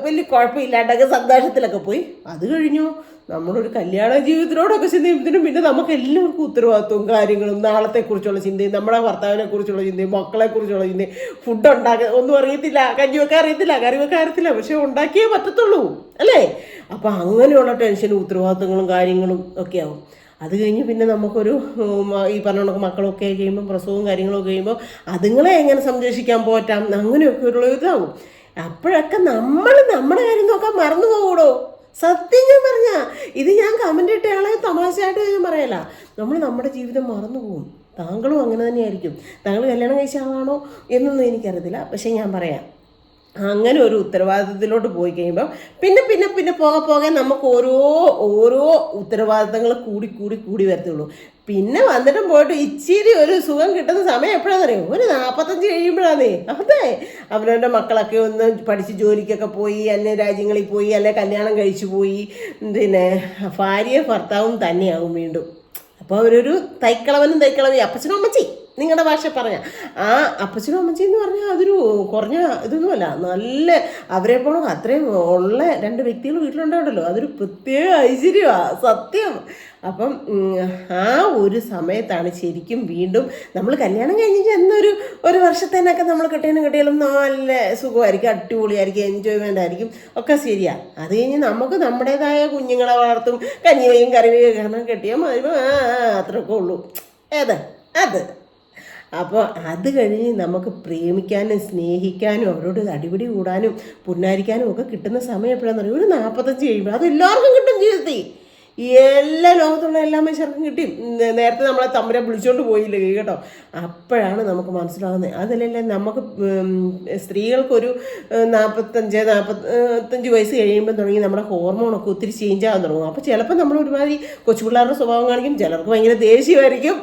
വലിയ കുഴപ്പമില്ലാണ്ടൊക്കെ സന്തോഷത്തിലൊക്കെ പോയി. അത് കഴിഞ്ഞു നമ്മളൊരു കല്യാണ ജീവിതത്തിനോടൊക്കെ ചിന്തയും പിന്നെ നമുക്ക് എല്ലാവർക്കും ഉത്തരവാദിത്വവും കാര്യങ്ങളും നാളത്തെക്കുറിച്ചുള്ള ചിന്തയും നമ്മുടെ ഭർത്താവിനെ കുറിച്ചുള്ള ചിന്തയും മക്കളെക്കുറിച്ചുള്ള ചിന്തയും. ഫുഡ് ഉണ്ടാക്കുക ഒന്നും അറിയത്തില്ല, കഞ്ഞി വെക്കാൻ അറിയത്തില്ല, കറി വെക്കാൻ അറിയത്തില്ല, പക്ഷെ ഉണ്ടാക്കിയേ പറ്റത്തുള്ളൂ അല്ലേ. അപ്പം അങ്ങനെയുള്ള ടെൻഷനും ഉത്തരവാദിത്വങ്ങളും കാര്യങ്ങളും ഒക്കെ ആവും. അത് കഴിഞ്ഞ് പിന്നെ നമുക്കൊരു ഈ പറഞ്ഞ മക്കളൊക്കെ കഴിയുമ്പോൾ പ്രസവവും കാര്യങ്ങളൊക്കെ കഴിയുമ്പോൾ അതുങ്ങളെ എങ്ങനെ സംരക്ഷിക്കാൻ പോറ്റാം അങ്ങനെയൊക്കെ ഉള്ള ഇതാവും. അപ്പോഴൊക്കെ നമ്മുടെ കാര്യം നോക്കാൻ മറന്നു പോകൂടോ. സത്യം ഞാൻ പറഞ്ഞ ഇത് ഞാൻ കമൻ്റ് ഇട്ട ആളെ തമാശയായിട്ട് ഞാൻ പറയല. നമ്മുടെ ജീവിതം മറന്നു പോകും. താങ്കളും അങ്ങനെ തന്നെയായിരിക്കും. താങ്കൾ കല്യാണം കഴിച്ച ആളാണോ എന്നൊന്നും എനിക്കറിയത്തില്ല, പക്ഷെ ഞാൻ പറയാം, അങ്ങനെ ഒരു ഉത്തരവാദിത്തത്തിലോട്ട് പോയി കഴിയുമ്പോൾ പിന്നെ പോകെ നമുക്ക് ഓരോ ഉത്തരവാദിത്തങ്ങൾ കൂടി വരത്തുള്ളൂ. പിന്നെ വന്നിട്ടും പോയിട്ട് ഇച്ചിരി ഒരു സുഖം കിട്ടുന്ന സമയം എപ്പോഴാണെന്നറിയോ? ഒരു 45 കഴിയുമ്പോഴാണേ. അതെ, അവനവൻ്റെ മക്കളൊക്കെ ഒന്ന് പഠിച്ച് ജോലിക്കൊക്കെ പോയി, അന്യ രാജ്യങ്ങളിൽ പോയി, അല്ലെ കല്യാണം കഴിച്ചു പോയി, പിന്നെ ഭാര്യയും ഭർത്താവും തന്നെയാകും വീണ്ടും. അപ്പോൾ അവരൊരു തൈക്കളവി അപ്പച്ചനും അമ്മച്ചി നിങ്ങളുടെ ഭാഷ പറഞ്ഞ ആ അപ്പച്ചനും അമ്മച്ചി എന്ന് പറഞ്ഞാൽ അതൊരു കുറഞ്ഞ ഇതൊന്നുമല്ല. നല്ല അവരെ പോലും അത്രയും ഉള്ള 2 വ്യക്തികൾ വീട്ടിലുണ്ടാവണ്ടല്ലോ, അതൊരു പ്രത്യേക ഐശ്വര്യമാണ് സത്യം. അപ്പം ആ ഒരു സമയത്താണ് ശരിക്കും വീണ്ടും നമ്മൾ കല്യാണം കഴിഞ്ഞ് ഒരു വർഷത്തേനൊക്കെ നമ്മൾ കെട്ടിയാലും നല്ല സുഖമായിരിക്കും, അടിപൊളിയായിരിക്കും, എൻജോയ്മെൻ്റ് ആയിരിക്കും, ഒക്കെ ശരിയാണ്. അത് കഴിഞ്ഞ് നമുക്ക് നമ്മുടേതായ കുഞ്ഞുങ്ങളെ വളർത്തും, കഞ്ഞിവയും കറിവയും കാരണം കെട്ടിയാൽ മതി, അത്രയൊക്കെ ഉള്ളൂ. അത് അപ്പോൾ അത് കഴിഞ്ഞ് നമുക്ക് പ്രേമിക്കാനും സ്നേഹിക്കാനും അവരോട് അടിപിടി കൂടാനും പുന്നാരിക്കാനും ഒക്കെ കിട്ടുന്ന സമയം എപ്പോഴാണെന്ന് പറയും? ഒരു 45 കഴിയുമ്പോൾ. അത് എല്ലാവർക്കും കിട്ടും ജീവിതത്തിൽ. എല്ലാ ലോകത്തുള്ള എല്ലാ മനുഷ്യർക്കും കിട്ടി. നേരത്തെ നമ്മളെ തമ്പുരെ വിളിച്ചോണ്ട് പോയില്ലേ കേട്ടോ, അപ്പോഴാണ് നമുക്ക് മനസ്സിലാകുന്നത്. അതല്ലേ നമുക്ക് സ്ത്രീകൾക്കൊരു 45 വയസ്സ് കഴിയുമ്പോൾ തുടങ്ങി നമ്മുടെ ഹോർമോണൊക്കെ ഒത്തിരി ചേഞ്ച് ആകാൻ തുടങ്ങും. അപ്പോൾ ചിലപ്പോൾ നമ്മൾ ഒരുമാതിരി കൊച്ചുപിള്ളേരുടെ സ്വഭാവം കാണിക്കും, ചിലർക്ക് ഭയങ്കര ദേഷ്യമായിരിക്കും.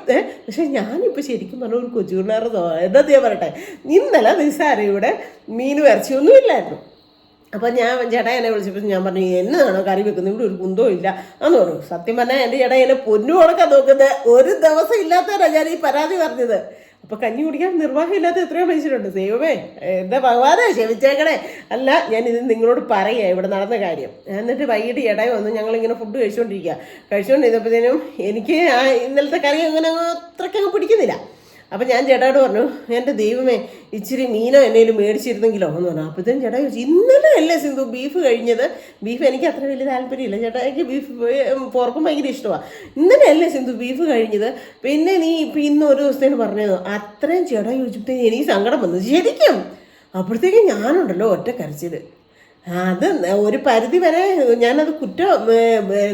പക്ഷെ ഞാനിപ്പോൾ ശരിക്കും പറഞ്ഞ ഒരു കൊച്ചുപിള്ളേരുടെ സ്വഭാവം എന്താ ഞാൻ പറയട്ടെ, ഇന്നലെ നിസ്സാരം ഇവിടെ മീൻ ഇറച്ചിയൊന്നും ഇല്ലായിരുന്നു. അപ്പോൾ ഞാൻ ചേട്ടാ എന്നെ വിളിച്ചപ്പോൾ ഞാൻ പറഞ്ഞു, എന്നാണോ കറി വെക്കുന്നത്, ഇവിടെ ഒരു കുന്തോ ഇല്ല എന്ന് പറഞ്ഞു. സത്യം പറഞ്ഞാൽ എൻ്റെ ചേട്ടാ എന്നെ പൊന്നു കൊടുക്കാൻ നോക്കുന്നത് ഒരു ദിവസം ഇല്ലാത്തവരാണ് ഞാൻ ഈ പരാതി പറഞ്ഞത്. അപ്പോൾ കഞ്ഞി കുടിക്കാൻ നിർവാഹമില്ലാത്ത എത്രയോ മനുഷ്യരുണ്ട്. ദൈവമേ എൻ്റെ ഭഗവാനെ ക്ഷമിച്ചേക്കണേ. അല്ല, ഞാനിത് നിങ്ങളോട് പറയുക ഇവിടെ നടന്ന കാര്യം. എന്നിട്ട് വൈകിട്ട് ചേട്ടായി വന്നു, ഞങ്ങളിങ്ങനെ ഫുഡ് കഴിച്ചുകൊണ്ടിരുന്നപ്പോഴത്തേനും എനിക്ക് ഇന്നലത്തെ കറി അങ്ങനെ അത്രയ്ക്കങ്ങ് പിടിക്കുന്നില്ല. അപ്പം ഞാൻ ചേട്ടായോട് പറഞ്ഞു, എൻ്റെ ദൈവമേ ഇച്ചിരി മീനോ എന്നേലും മേടിച്ചിരുന്നെങ്കിലോ എന്ന് പറഞ്ഞു. അപ്പോഴത്തേനും ചേട്ടാ ചോദിച്ചു, ഇന്നലെ അല്ലേ സിന്ധു ബീഫ് കഴിഞ്ഞത്? ബീഫ് എനിക്ക് അത്ര വലിയ താല്പര്യമില്ല ചേട്ടാ, എനിക്ക് ബീഫ് പോർക്കും ഭയങ്കര ഇഷ്ടമാണ്. ഇന്നലെ അല്ലേ സിന്ധു ബീഫ് കഴിഞ്ഞത്? പിന്നെ നീ ഇപ്പം ഇന്ന് ഒരു ദിവസത്തേന് പറഞ്ഞത് അത്രയും ചേട്ടാ ചോദിച്ചപ്പോഴത്തേന് എനിക്ക് സങ്കടം വന്നു ശരിക്കും. അപ്പോഴത്തേക്കും ഞാനുണ്ടല്ലോ ഒറ്റ കരച്ചിൽ. അത് ഒരു പരിധി വരെ ഞാനത്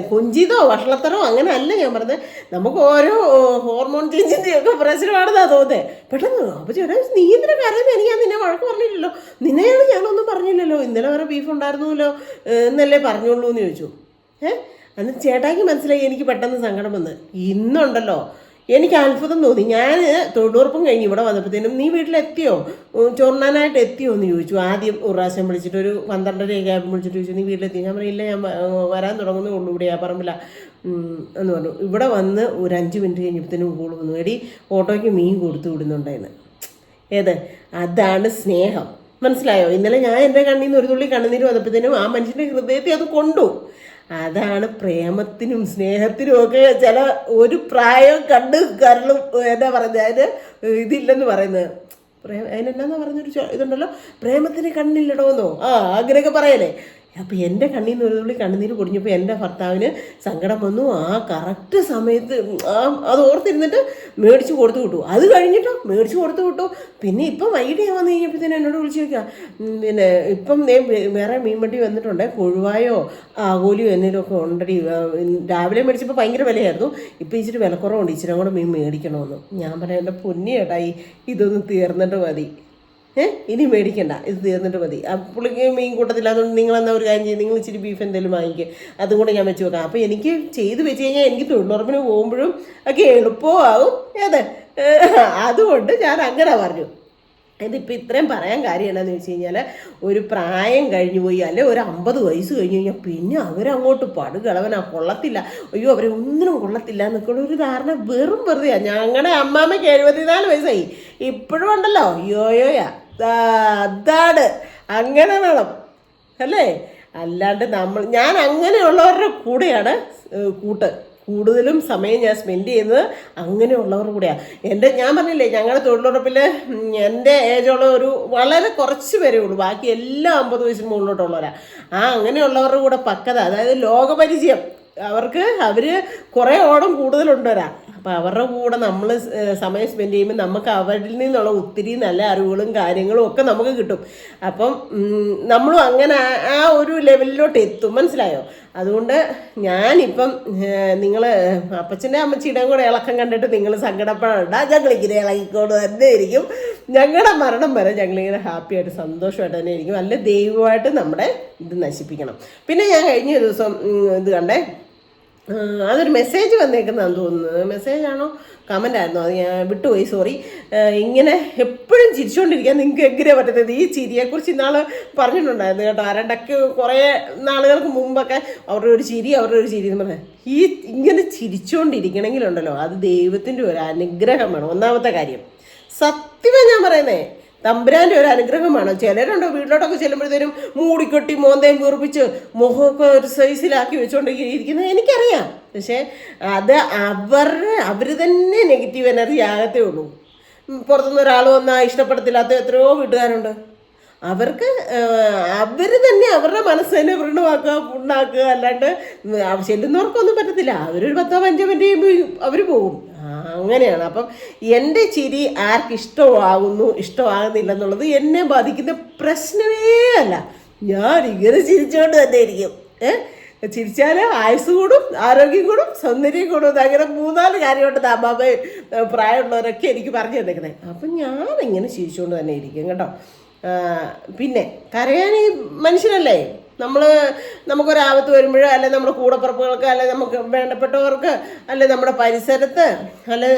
കൊഞ്ചിതോ വഷളത്തരോ അങ്ങനെ അല്ല ഞാൻ പറഞ്ഞത്. നമുക്ക് ഓരോ ഹോർമോൺ ചേഞ്ചിൻ്റെയൊക്കെ പ്രശ്നമാണെന്നാണ് തോന്നുന്നത് പെട്ടെന്ന്. അപ്പോൾ ചേട്ടാ നീ എന്തിനാ കരയുന്നത്? എനിക്ക് ഞാൻ നിന്നെ വഴക്ക് പറഞ്ഞില്ലല്ലോ, നിന്നെയാണ് ഞാനൊന്നും പറഞ്ഞില്ലല്ലോ, ഇന്നലെ വരെ ബീഫ് ഉണ്ടായിരുന്നല്ലോ എന്നല്ലേ പറഞ്ഞുള്ളൂ എന്ന് ചോദിച്ചു. അന്ന് ചേട്ടായിക്ക് മനസ്സിലായി എനിക്ക് പെട്ടെന്ന് സങ്കടം വന്ന്. ഇന്നുണ്ടല്ലോ എനിക്ക് അത്ഭുതം തോന്നി. ഞാൻ തൊഴിലുറപ്പും കഴിഞ്ഞ് ഇവിടെ വന്നപ്പോഴത്തേനും നീ വീട്ടിലെത്തിയോ, ചോറിനാനായിട്ട് എത്തിയോ എന്ന് ചോദിച്ചു. ആദ്യം ഒരു പ്രാവശ്യം വിളിച്ചിട്ട് ഒരു 12:30 ആയപ്പോൾ വിളിച്ചിട്ട് ചോദിച്ചു, നീ വീട്ടിലെത്തി? ഞാൻ പറയില്ല, ഞാൻ വരാൻ തുടങ്ങുന്നേ ഉള്ളൂ, ഇവിടെ ആ പറമ്പില്ല എന്ന് പറഞ്ഞു. ഇവിടെ വന്ന് ഒരു 5 മിനിറ്റ് കഴിഞ്ഞപ്പോഴത്തേനും കോൾ വന്നു, എടി ഓട്ടോയ്ക്ക് മീൻ കൊടുത്തു വിടുന്നുണ്ടായിരുന്നു. അതാണ് സ്നേഹം, മനസ്സിലായോ? ഇന്നലെ ഞാൻ എൻ്റെ കണ്ണിൽ നിന്ന് ഒരു തുള്ളി കണ്ണുനീര് വന്നപ്പോഴത്തേനും ആ മനുഷ്യൻ്റെ ഹൃദയത്തിൽ അത് കൊണ്ടു. അതാണ് പ്രേമത്തിനും സ്നേഹത്തിനും ഒക്കെ ചില ഒരു പ്രായം കണ്ട് കരളും എന്താ പറയുന്നത്, അതിന് ഇതില്ലെന്ന് പറയുന്നത്. അതിനെന്നാ പറഞ്ഞൊരു ഇതുണ്ടല്ലോ, പ്രേമത്തിന് കണ്ണില്ലടോന്നോ, അങ്ങനെയൊക്കെ പറയലേ. അപ്പോൾ എൻ്റെ കണ്ണിൽ നിന്ന് ഒരു തുള്ളി കണ്ണുനീര് പൊടിഞ്ഞപ്പോൾ എൻ്റെ ഭർത്താവിന് സങ്കടം വന്നു. ആ കറക്റ്റ് സമയത്ത് അത് ഓർത്തിരുന്നിട്ട് മേടിച്ച് കൊടുത്തു വിട്ടു. അത് കഴിഞ്ഞിട്ടോ മേടിച്ച് കൊടുത്തു വിട്ടു. പിന്നെ ഇപ്പം വൈകിട്ട് ഞാൻ വന്നു കഴിഞ്ഞപ്പോഴത്തേനും എന്നോട് വിളിച്ച് ചോദിക്കുക, പിന്നെ ഇപ്പം വേറെ മീൻവണ്ടി വന്നിട്ടുണ്ട്, കൊഴുവായോ ആകോലിയോ എന്തെങ്കിലുമൊക്കെ ഉണ്ടടി. രാവിലെ മേടിച്ചപ്പോൾ ഭയങ്കര വിലയായിരുന്നു, ഇപ്പം ഇച്ചിരി വിലക്കുറവുണ്ട്, ഇച്ചിരി കൂടെ മീൻ മേടിക്കണമെന്ന്. ഞാൻ പറയാം, എൻ്റെ പൊന്നി ചേട്ടായി ഇതൊന്നും തീർന്നിട്ട് മതി. ഇനി മേടിക്കണ്ട, ഇത് തീർന്നിട്ട് മതി. പുള്ളിക്ക് മീൻ കൂട്ടത്തില്ല, അതുകൊണ്ട് നിങ്ങളെന്നാ ഒരു കാര്യം ചെയ്യും, നിങ്ങൾ ഇച്ചിരി ബീഫ് എന്തെങ്കിലും വാങ്ങിക്കുക, അതും കൂടെ ഞാൻ വെച്ച് വെക്കാം. അപ്പോൾ എനിക്ക് ചെയ്ത് വെച്ച് കഴിഞ്ഞാൽ എനിക്ക് തൊഴിലുറപ്പിന് പോകുമ്പോഴും ഒക്കെ എളുപ്പവും ആവും. അതുകൊണ്ട് ഞാൻ അങ്ങനെ പറഞ്ഞു. ഇതിപ്പോൾ ഇത്രയും പറയാൻ കാര്യം എന്താണെന്ന് വെച്ച് കഴിഞ്ഞാൽ, ഒരു പ്രായം കഴിഞ്ഞു പോയി, അല്ലെ ഒരു 50 വയസ്സ് കഴിഞ്ഞ് കഴിഞ്ഞാൽ പിന്നെ അവരങ്ങോട്ട് പടുകളവനാ, കൊള്ളത്തില്ല, അയ്യോ അവരെ ഒന്നിനും കൊള്ളത്തില്ല എന്നൊക്കെ ഒരു ധാരണ വെറും വെറുതെയാണ്. ഞങ്ങളുടെ അമ്മാമ്മയ്ക്ക് 74 വയസ്സായി, ഇപ്പോഴും ഉണ്ടല്ലോ യോയോയാ. അതാണ്, അങ്ങനെ വേണം അല്ലേ? അല്ലാണ്ട് ഞാൻ അങ്ങനെയുള്ളവരുടെ കൂടെയാണ് കൂടുതലും സമയം ഞാൻ സ്പെൻഡ് ചെയ്യുന്നത് അങ്ങനെയുള്ളവരുടെ കൂടെയാണ്. ഞാൻ പറഞ്ഞില്ലേ, ഞങ്ങളുടെ തൊഴിലുറപ്പിൽ എൻ്റെ ഏജുള്ള ഒരു വളരെ കുറച്ച് പേരേ ഉള്ളൂ, ബാക്കി എല്ലാം 50 വയസ്സിന് മുകളിലോട്ടുള്ളവരാണ്. അങ്ങനെയുള്ളവരുടെ കൂടെ പക്വത, അതായത് ലോകപരിചയം, അവർ കുറേ ഓടം കൂടുതലുണ്ടവരാ. അപ്പം അവരുടെ കൂടെ നമ്മൾ സമയം സ്പെൻഡ് ചെയ്യുമ്പോൾ നമുക്ക് അവരിൽ നിന്നുള്ള ഒത്തിരി നല്ല അറിവുകളും കാര്യങ്ങളും ഒക്കെ നമുക്ക് കിട്ടും. അപ്പം നമ്മളും അങ്ങനെ ആ ഒരു ലെവലിലോട്ട് എത്തും, മനസ്സിലായോ? അതുകൊണ്ട് ഞാനിപ്പം നിങ്ങൾ അപ്പച്ചൻ്റെ അമ്മച്ചിയുടെയും കൂടെ ഇളക്കം കണ്ടിട്ട് നിങ്ങൾ സങ്കടപ്പെടണ്ട, ഞങ്ങളിങ്ങനെ ഇളകിക്കൊണ്ട് തന്നെ ഇരിക്കും. ഞങ്ങളുടെ മരണം വരെ ഞങ്ങളിങ്ങനെ ഹാപ്പിയായിട്ട് സന്തോഷമായിട്ട് തന്നെ ഇരിക്കും. അല്ല ദൈവമായിട്ട് നമ്മുടെ ഇത് നശിപ്പിക്കണം. പിന്നെ ഞാൻ കഴിഞ്ഞ ദിവസം ഇത് കണ്ടേ, അതൊരു മെസ്സേജ് വന്നേക്കുന്നതാണെന്ന് തോന്നുന്നത്, മെസ്സേജാണോ കമൻ്റ് ആയിരുന്നോ, അത് ഞാൻ വിട്ടുപോയി, സോറി. ഇങ്ങനെ എപ്പോഴും ചിരിച്ചുകൊണ്ടിരിക്കാൻ നിങ്ങൾക്ക് എങ്ങനെയാണ് പറ്റുന്നത്? ഈ ചിരിയെക്കുറിച്ച് ഇന്നാൾ പറഞ്ഞിട്ടുണ്ടായിരുന്നു കേട്ടോ, ആരണ്ടൊക്കെ കുറേ നാളുകൾക്ക് മുമ്പൊക്കെ അവരുടെ ഒരു ചിരി എന്ന് പറഞ്ഞാൽ, ഈ ഇങ്ങനെ ചിരിച്ചുകൊണ്ടിരിക്കണമെങ്കിലുണ്ടല്ലോ അത് ദൈവത്തിൻ്റെ ഒരു അനുഗ്രഹമാണ്. ഒന്നാമത്തെ കാര്യം സത്യമാണ് ഞാൻ പറയുന്നേ, തമ്പുരാൻ്റെ ഒരു അനുഗ്രഹമാണ്. ചിലരുണ്ടോ വീട്ടിലോട്ടൊക്കെ ചെല്ലുമ്പോഴത്തേനും മൂടിക്കൊട്ടി മോന്തയും വീർപ്പിച്ച് മുഖമൊക്കെ ഒരു സൈസിലാക്കി വെച്ചുകൊണ്ടിരിക്കുന്നത് എനിക്കറിയാം. പക്ഷേ അത് അവർ തന്നെ നെഗറ്റീവ് എനർജി ആകത്തേ ഉള്ളൂ. പുറത്തുനിന്ന് ഒരാൾ വന്നാൽ ഇഷ്ടപ്പെടത്തില്ലാത്ത എത്രയോ വീട്ടുകാരുണ്ട്. അവർ തന്നെ അവരുടെ മനസ്സ് തന്നെ വൃണമാക്കുക, പുണ്ണാക്കുക. അല്ലാണ്ട് ചെല്ലുന്നവർക്കൊന്നും പറ്റത്തില്ല. അവരൊരു 10-15 മിനിറ്റ് ചെയ്യുമ്പോൾ അവർ പോകും. അങ്ങനെയാണ്. അപ്പം എൻ്റെ ചിരി ആർക്ക് ഇഷ്ടമാകുന്നില്ലെന്നുള്ളത് എന്നെ ബാധിക്കുന്ന പ്രശ്നമേ അല്ല. ഞാൻ ഇങ്ങനെ ചിരിച്ചുകൊണ്ട് തന്നെ ഇരിക്കും. ചിരിച്ചാൽ ആയുസ് കൂടും, ആരോഗ്യം കൂടും, സൗന്ദര്യം കൂടും. അങ്ങനെ 3-4 കാര്യമായിട്ട് അമ്മാമ്മയും പ്രായമുള്ളവരൊക്കെ എനിക്ക് പറഞ്ഞു തന്നേക്കുന്നത്. അപ്പം ഞാനിങ്ങനെ ചിരിച്ചുകൊണ്ട് തന്നെ ഇരിക്കും കേട്ടോ. പിന്നെ കരയാൻ മനുഷ്യനല്ലേ, നമുക്കൊരാപത്ത് വരുമ്പോഴോ, അല്ലെ നമ്മുടെ കൂടപ്പുറപ്പുകൾക്ക്, അല്ലെ നമുക്ക് വേണ്ടപ്പെട്ടവർക്ക്, അല്ലെ നമ്മുടെ പരിസരത്ത്, അല്ലെ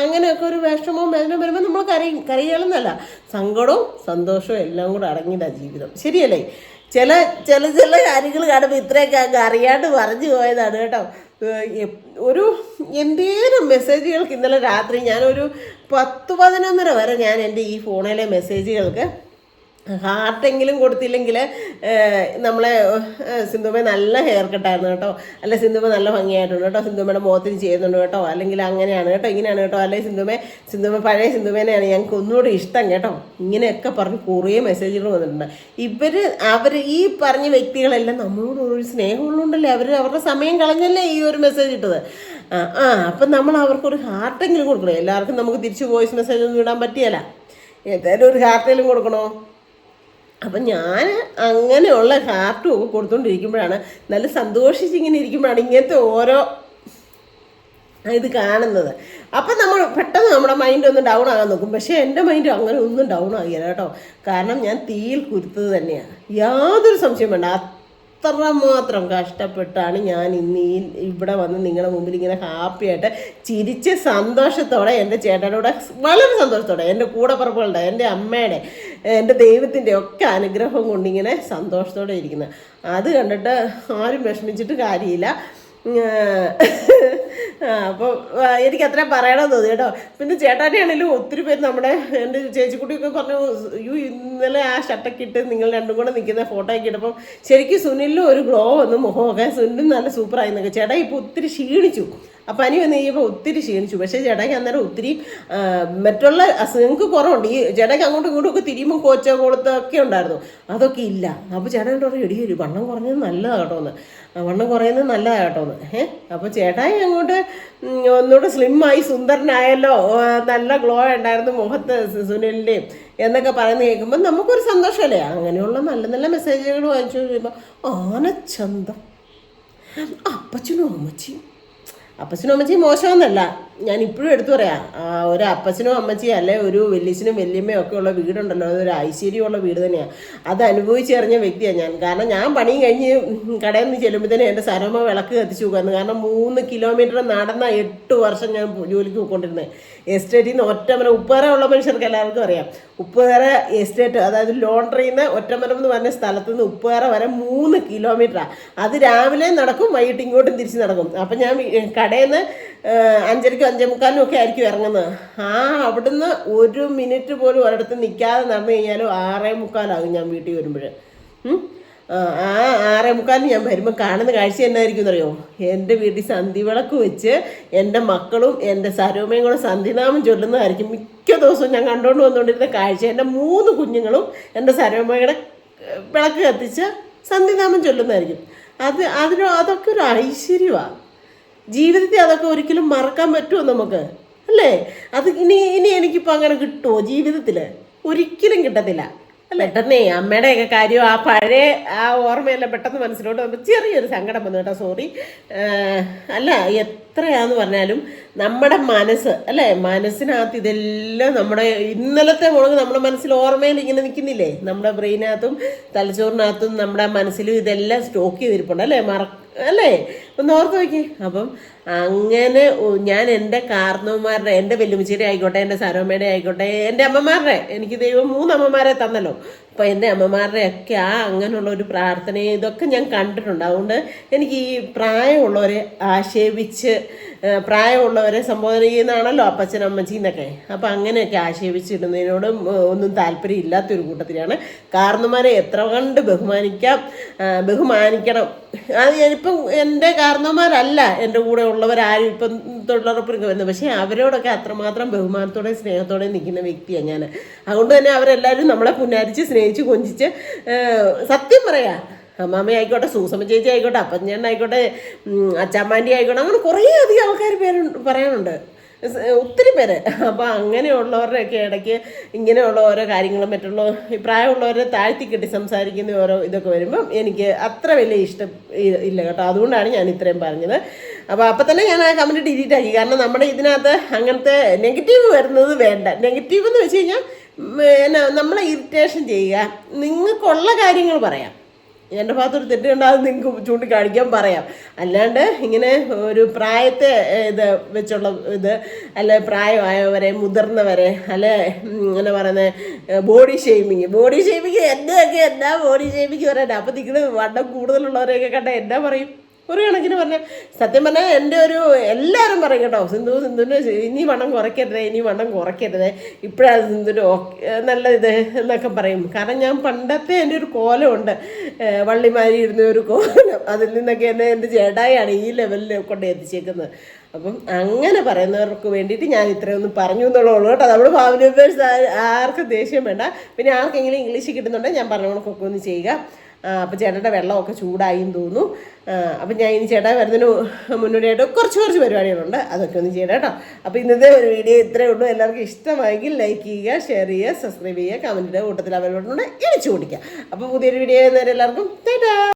അങ്ങനെയൊക്കെ ഒരു വിഷമവും വേദന വരുമ്പോൾ നമ്മൾ കരയണമെന്നല്ല, സങ്കടവും സന്തോഷവും എല്ലാം കൂടെ അടങ്ങിയതാണ് ജീവിതം. ശരിയല്ലേ? ചില കാര്യങ്ങൾ കാണുമ്പോൾ ഇത്രയൊക്കെ അങ്ങ് അറിയാണ്ട് പറഞ്ഞു പോയതാണ് കേട്ടോ. എന്തേലും മെസ്സേജുകൾക്ക് ഇന്നലെ രാത്രി ഞാനൊരു 10-11:30 വരെ ഞാൻ എൻ്റെ ഈ ഫോണിലെ മെസ്സേജുകൾക്ക് ഹാർട്ടെങ്കിലും കൊടുത്തില്ലെങ്കിൽ നമ്മളെ സിന്ധുമ്മ നല്ല ഹെയർ കട്ടായിരുന്നു കേട്ടോ, അല്ലെ സിന്ധുമ്മ നല്ല ഭംഗിയായിട്ടുണ്ട് കേട്ടോ, സിന്ധുമ്മയുടെ മുഖത്തിന് ചെയ്യുന്നുണ്ട് കേട്ടോ, അല്ലെങ്കിൽ അങ്ങനെയാണ് കേട്ടോ, ഇങ്ങനെയാണ് കേട്ടോ, അല്ലെങ്കിൽ സിന്ധുമ്മ പഴയ സിന്ധുമ്മേനെയാണ് ഞങ്ങൾക്ക് ഒന്നുകൂടി ഇഷ്ടം കേട്ടോ, ഇങ്ങനെയൊക്കെ പറഞ്ഞ് കുറേ മെസ്സേജുകൾ വന്നിട്ടുണ്ട്. അവർ ഈ പറഞ്ഞ വ്യക്തികളെല്ലാം നമ്മളോട് ഒരു സ്നേഹമുള്ളതുകൊണ്ടല്ലേ അവരുടെ സമയം കളഞ്ഞല്ലേ ഈ ഒരു മെസ്സേജ് ഇട്ടത്. അപ്പം നമ്മൾ അവർക്കൊരു ഹാർട്ടെങ്കിലും കൊടുക്കണം. എല്ലാവർക്കും നമുക്ക് തിരിച്ച് വോയിസ് മെസ്സേജ് ഒന്നും ഇടാൻ പറ്റിയല്ല, ഏതായാലും ഒരു ഹാർട്ടെങ്കിലും കൊടുക്കണോ? അപ്പം ഞാൻ അങ്ങനെയുള്ള ഹാർട്ടും ഒക്കെ കൊടുത്തുകൊണ്ടിരിക്കുമ്പോഴാണ്, നല്ല സന്തോഷിച്ചിങ്ങനെ ഇരിക്കുമ്പോഴാണ് ഇങ്ങനത്തെ ഓരോ ഇത് കാണുന്നത്. അപ്പം നമ്മൾ പെട്ടെന്ന് നമ്മുടെ മൈൻഡ് ഒന്ന് ഡൗൺ ആകാൻ നോക്കും. പക്ഷേ എൻ്റെ മൈൻഡ് അങ്ങനെ ഒന്നും ഡൗൺ ആകില്ല കേട്ടോ. കാരണം ഞാൻ തീയിൽ കുരുത്തത് തന്നെയാണ്, യാതൊരു സംശയം വേണ്ട. അത്രമാത്രം കഷ്ടപ്പെട്ടാണ് ഞാൻ ഇന്ന് ഇവിടെ വന്ന് നിങ്ങളുടെ മുമ്പിൽ ഇങ്ങനെ ഹാപ്പിയായിട്ട് ചിരിച്ച് സന്തോഷത്തോടെ എൻ്റെ ചേട്ടനോടെ വളരെ സന്തോഷത്തോടെ, എൻ്റെ കൂടപ്പുറപ്പുകളുടെ, എൻ്റെ അമ്മയുടെ, എൻ്റെ ദൈവത്തിൻ്റെ ഒക്കെ അനുഗ്രഹം കൊണ്ടിങ്ങനെ സന്തോഷത്തോടെ ഇരിക്കുന്നത്. അത് കണ്ടിട്ട് ആരും വിഷമിച്ചിട്ട് കാര്യമില്ല. അപ്പോൾ എനിക്ക് അത്ര പറയണമെന്ന് തോന്നി കേട്ടോ. പിന്നെ ചേട്ടാനെയാണെങ്കിലും ഒത്തിരി പേര് നമ്മുടെ എൻ്റെ ചേച്ചിക്കുട്ടിയൊക്കെ പറഞ്ഞു, ഇന്നലെ ആ ഷർട്ടൊക്കെ ഇട്ട് നിങ്ങൾ രണ്ടും കൂടെ നിൽക്കുന്ന ഫോട്ടോ ഒക്കെ ഇട്ടപ്പം ശരിക്കും സുനിലിനും ഒരു ഗ്ലോ വന്നു, മുഖമൊക്കെ സുനിലും നല്ല സൂപ്പറായി എന്നൊക്കെ. ചേട്ടാ ഇപ്പോൾ ഒത്തിരി ക്ഷീണിച്ചു, അപ്പം പനി വന്ന് കഴിയുമ്പോൾ ഒത്തിരി ക്ഷീണിച്ചു. പക്ഷേ ചേട്ടായ്ക്ക് അന്നേരം ഒത്തിരി മറ്റുള്ള അസുഖങ്ങൾക്ക് കുറവുണ്ട്. ഈ ചേട്ടായ്ക്ക് അങ്ങോട്ടും ഇങ്ങോട്ടും ഒക്കെ തിരിയുമ്പോൾ കൊളത്തൊക്കെ ഉണ്ടായിരുന്നു, അതൊക്കെ ഇല്ല. അപ്പോൾ ചേട്ടൻ പറയും, എടി വണ്ണം കുറഞ്ഞത് നല്ലതാണ് കേട്ടോ എന്ന്, വണ്ണം കുറയുന്നത് നല്ലതാണ് കേട്ടോ എന്ന്. അപ്പോൾ ചേട്ടായി അങ്ങോട്ട് ഒന്നുകൂടെ സ്ലിമ്മായി സുന്ദരനായല്ലോ, നല്ല ഗ്ലോ ഉണ്ടായിരുന്നു മുഖത്ത് സുനിലിൻ്റെയും എന്നൊക്കെ പറയുന്നത് കേൾക്കുമ്പോൾ നമുക്കൊരു സന്തോഷമല്ലേ. അങ്ങനെയുള്ള നല്ല നല്ല മെസ്സേജുകൾ വാങ്ങിച്ചു കഴിയുമ്പോൾ ആനച്ചന്തം. അപ്പച്ചനും അമ്മച്ചിയും മോശമെന്നല്ല, ഞാൻ ഇപ്പോഴും എടുത്തു പറയാം, ഒരു അപ്പച്ചനോ അമ്മച്ചിയോ അല്ലെ ഒരു വലിയച്ഛനും വല്യമ്മയോ ഒക്കെ ഉള്ള വീടുണ്ടല്ലോ, അതൊരു ഐശ്വര്യമുള്ള വീട് തന്നെയാണ്. അത് അനുഭവിച്ചറിഞ്ഞ വ്യക്തിയാണ് ഞാൻ. കാരണം ഞാൻ പണിയും കഴിഞ്ഞ് കടയിൽ നിന്ന് ചെല്ലുമ്പോഴത്തേനും എൻ്റെ സരമ വിളക്ക് കത്തിച്ചു പോകുന്നു. കാരണം 3 കിലോമീറ്റർ നടന്ന 8 വർഷം ഞാൻ ജോലിക്ക് പോയിക്കൊണ്ടിരുന്നത്. എസ്റ്റേറ്റിൽ നിന്ന് ഒറ്റമരം, ഉപ്പേറ ഉള്ള മനുഷ്യർക്ക് എല്ലാവർക്കും അറിയാം. ഉപ്പേറ എസ്റ്റേറ്റ്, അതായത് ലോണ്ടറിയിൽ നിന്ന് ഒറ്റമരം എന്ന് പറഞ്ഞ സ്ഥലത്ത് നിന്ന് ഉപ്പേറ വരെ 3 കിലോമീറ്ററാണ്. അത് രാവിലെ നടക്കും, വൈകിട്ട് ഇങ്ങോട്ടും തിരിച്ച് നടക്കും. അപ്പം ഞാൻ കടയിൽ നിന്ന് 5:30 5:45 ഒക്കെ ആയിരിക്കും ഇറങ്ങുന്നത്. അവിടുന്ന് 1 മിനിറ്റ് പോലും ഒരിടത്ത് നിൽക്കാതെ നടന്നു കഴിഞ്ഞാലും 6:45 ഞാൻ വീട്ടിൽ വരുമ്പോൾ. 6:45 ഞാൻ വരുമ്പോൾ കാണുന്ന കാഴ്ച എന്നായിരിക്കും എന്നറിയോ? എൻ്റെ വീട്ടിൽ സന്ധിവിളക്ക് വെച്ച് എൻ്റെ മക്കളും എൻ്റെ സരോമയും കൂടെ സന്ധിനാമം ചൊല്ലുന്നതായിരിക്കും മിക്ക ദിവസവും ഞാൻ കണ്ടുകൊണ്ട് വന്നുകൊണ്ടിരുന്ന കാഴ്ച. എൻ്റെ 3 കുഞ്ഞുങ്ങളും എൻ്റെ സരോമയുടെ വിളക്ക് കത്തിച്ച് സന്ധിനാമം ചൊല്ലുന്നതായിരിക്കും. അതൊക്കെ ഒരു ഐശ്വര്യമാണ് ജീവിതത്തിൽ. അതൊക്കെ ഒരിക്കലും മറക്കാൻ പറ്റുമോ നമുക്ക്? അല്ലേ? അത് ഇനി എനിക്കിപ്പോൾ അങ്ങനെ കിട്ടുമോ ജീവിതത്തിൽ? ഒരിക്കലും കിട്ടത്തില്ല. പെട്ടെന്നേ അമ്മയുടെയൊക്കെ കാര്യം പഴയ ഓർമ്മയെല്ലാം പെട്ടെന്ന് മനസ്സിലോട്ട് വന്നപ്പോൾ ചെറിയൊരു സങ്കടം വന്നു കേട്ടോ, സോറി. അല്ല, എത്രയാന്ന് പറഞ്ഞാലും നമ്മുടെ മനസ്സ് അല്ലേ, മനസ്സിനകത്ത് ഇതെല്ലാം നമ്മുടെ ഇന്നലത്തെ മുളക് നമ്മുടെ മനസ്സിൽ ഓർമ്മയിൽ ഇങ്ങനെ നിൽക്കുന്നില്ലേ? നമ്മുടെ ബ്രെയിനകത്തും തലച്ചോറിനകത്തും നമ്മുടെ മനസ്സിലും ഇതെല്ലാം സ്റ്റോക്ക് ചെയ്തിരിപ്പുണ്ട് അല്ലേ? അല്ലേ? ഒന്ന് ഓർത്ത് നോക്കി. അപ്പം അങ്ങനെ ഞാൻ എൻ്റെ കാർന്നവന്മാരുടെ, എൻ്റെ വെല്ലുമിച്ചിയുടെ ആയിക്കോട്ടെ, എൻ്റെ സരോമയുടെ ആയിക്കോട്ടെ, എൻ്റെ അമ്മമാരുടെ, എനിക്ക് ദൈവം 3 അമ്മമാരെ തന്നല്ലോ. അപ്പോൾ എൻ്റെ അമ്മമാരുടെ ഒക്കെ അങ്ങനെയുള്ള ഒരു പ്രാർത്ഥനയും ഇതൊക്കെ ഞാൻ കണ്ടിട്ടുണ്ട്. അതുകൊണ്ട് എനിക്ക് ഈ പ്രായമുള്ളവരെ ആക്ഷേപിച്ച്, പ്രായമുള്ളവരെ സംബോധന ചെയ്യുന്നതാണല്ലോ അപ്പച്ചൻ അമ്മച്ചി എന്നൊക്കെ. അപ്പം അങ്ങനെയൊക്കെ ആക്ഷേപിച്ചിടുന്നതിനോടും ഒന്നും താല്പര്യം ഇല്ലാത്തൊരു കൂട്ടത്തിലാണ്. കാരണന്മാരെ എത്ര കണ്ട് ബഹുമാനിക്കണം. അത് ഞാനിപ്പം എൻ്റെ കാരണന്മാരല്ല എൻ്റെ കൂടെ ഉള്ളവരാരും ഇപ്പം തൊഴിലുറപ്പിനൊക്കെ വരുന്നത്, പക്ഷേ അവരോടൊക്കെ അത്രമാത്രം ബഹുമാനത്തോടെയും സ്നേഹത്തോടെയും നിൽക്കുന്ന വ്യക്തിയാണ് ഞാൻ. അതുകൊണ്ട് തന്നെ അവരെല്ലാവരും നമ്മളെ പുന്നാരിച്ച് സ്നേഹിച്ച് കൊഞ്ചിച്ച്, സത്യം പറയാം, അമ്മാമ്മ ആയിക്കോട്ടെ, സൂസമ്മ ചേച്ചി ആയിക്കോട്ടെ, അപ്പച്ചൻ ആയിക്കോട്ടെ, അച്ചാമ്മാൻ്റെ ആയിക്കോട്ടെ, അങ്ങനെ കുറേ അധികം ആൾക്കാർ പറയാനുണ്ട്, ഒത്തിരി പേര്. അപ്പോൾ അങ്ങനെയുള്ളവരുടെയൊക്കെ ഇടയ്ക്ക് ഇങ്ങനെയുള്ള ഓരോ കാര്യങ്ങളും മറ്റുള്ള പ്രായമുള്ളവരെ താഴ്ത്തി കെട്ടി സംസാരിക്കുന്ന ഓരോ ഇതൊക്കെ വരുമ്പം എനിക്ക് അത്ര വലിയ ഇഷ്ടം ഇല്ല കേട്ടോ. അതുകൊണ്ടാണ് ഞാൻ ഇത്രയും പറഞ്ഞത്. അപ്പോൾ തന്നെ ഞാൻ ആ കമൻറ്റ് ഡിലീറ്റ് ആക്കി. കാരണം നമ്മുടെ ഇതിനകത്ത് അങ്ങനത്തെ നെഗറ്റീവ് വരുന്നത് വേണ്ട. നെഗറ്റീവ് എന്ന് വെച്ച് കഴിഞ്ഞാൽ നമ്മളെ ഇറിറ്റേഷൻ ചെയ്യുക, നിങ്ങൾക്കുള്ള കാര്യങ്ങൾ പറയാം. എൻ്റെ ഭാഗത്തൊരു തെറ്റ് കണ്ടാൽ അത് നിങ്ങൾക്ക് ചൂണ്ടിക്കാണിക്കാൻ പറയാം. അല്ലാണ്ട് ഇങ്ങനെ ഒരു പ്രായത്തെ ഇത് വെച്ചുള്ള ഇത്, അല്ലെ പ്രായമായവരെ, മുതിർന്നവരെ, അല്ലെ ഇങ്ങനെ പറയുന്നത് ബോഡി ഷെയ്മിങ് എന്തൊക്കെ എന്നാ ബോഡി ഷെയ്മിങ് പറയാൻ. അപ്പം നിങ്ങൾ വണ്ണം കൂടുതലുള്ളവരെയൊക്കെ കണ്ടാൽ എന്നാ പറയും? ഒരു കണക്കിന് പറഞ്ഞാൽ, സത്യം പറഞ്ഞാൽ എൻ്റെ ഒരു എല്ലാവരും പറയും കേട്ടോ, സിന്ധുവിന് ഇനി വണ്ണം കുറയ്ക്കരുത്, ഇപ്പോഴാണ് സിന്ധുവിന് നല്ല ഇത് എന്നൊക്കെ പറയും. കാരണം ഞാൻ പണ്ടത്തെ എൻ്റെ ഒരു കോലമുണ്ട്, വള്ളിമാരി ഇരുന്ന ഒരു കോലം, അതിൽ നിന്നൊക്കെ എന്നെ എൻ്റെ ചേട്ടായാണ് ഈ ലെവലിൽ കൊണ്ട് എത്തിച്ചേക്കുന്നത്. അപ്പം അങ്ങനെ പറയുന്നവർക്ക് വേണ്ടിയിട്ട് ഞാൻ ഇത്രയൊന്നും പറഞ്ഞു എന്നുള്ളൂ കേട്ടോ. നമ്മൾ ഫാമിലി മെമ്പേഴ്സ് ആർക്കും ദേഷ്യം വേണ്ട. പിന്നെ ആർക്കെങ്കിലും ഇംഗ്ലീഷ് കിട്ടുന്നുണ്ടെങ്കിൽ ഞാൻ പറഞ്ഞ കണക്കൊക്കെ ഒന്ന് ചെയ്യുക. അപ്പോൾ ചേട്ടൻ്റെ വെള്ളമൊക്കെ ചൂടായിന്ന് തോന്നുന്നു. അപ്പം ഞാൻ ഇനി ചേട്ടാ വരുന്നതിന് മുന്നോടിയായിട്ട് കുറച്ച് പരിപാടികളുണ്ട്, അതൊക്കെ ഒന്ന് ചെയ്യണം കേട്ടോ. അപ്പോൾ ഇന്നത്തെ ഒരു വീഡിയോ ഇത്രയേ ഉള്ളൂ. എല്ലാവർക്കും ഇഷ്ടമായെങ്കിൽ ലൈക്ക് ചെയ്യുക, ഷെയർ ചെയ്യുക, സബ്സ്ക്രൈബ് ചെയ്യുക, കമൻറ്റിൻ്റെ കൂട്ടത്തിൽ അവരോടുകൂടെ ഇടിച്ചു കൊടുക്കുക. അപ്പോൾ പുതിയൊരു വീഡിയോ നേരെ എല്ലാവർക്കും ടാറ്റാ.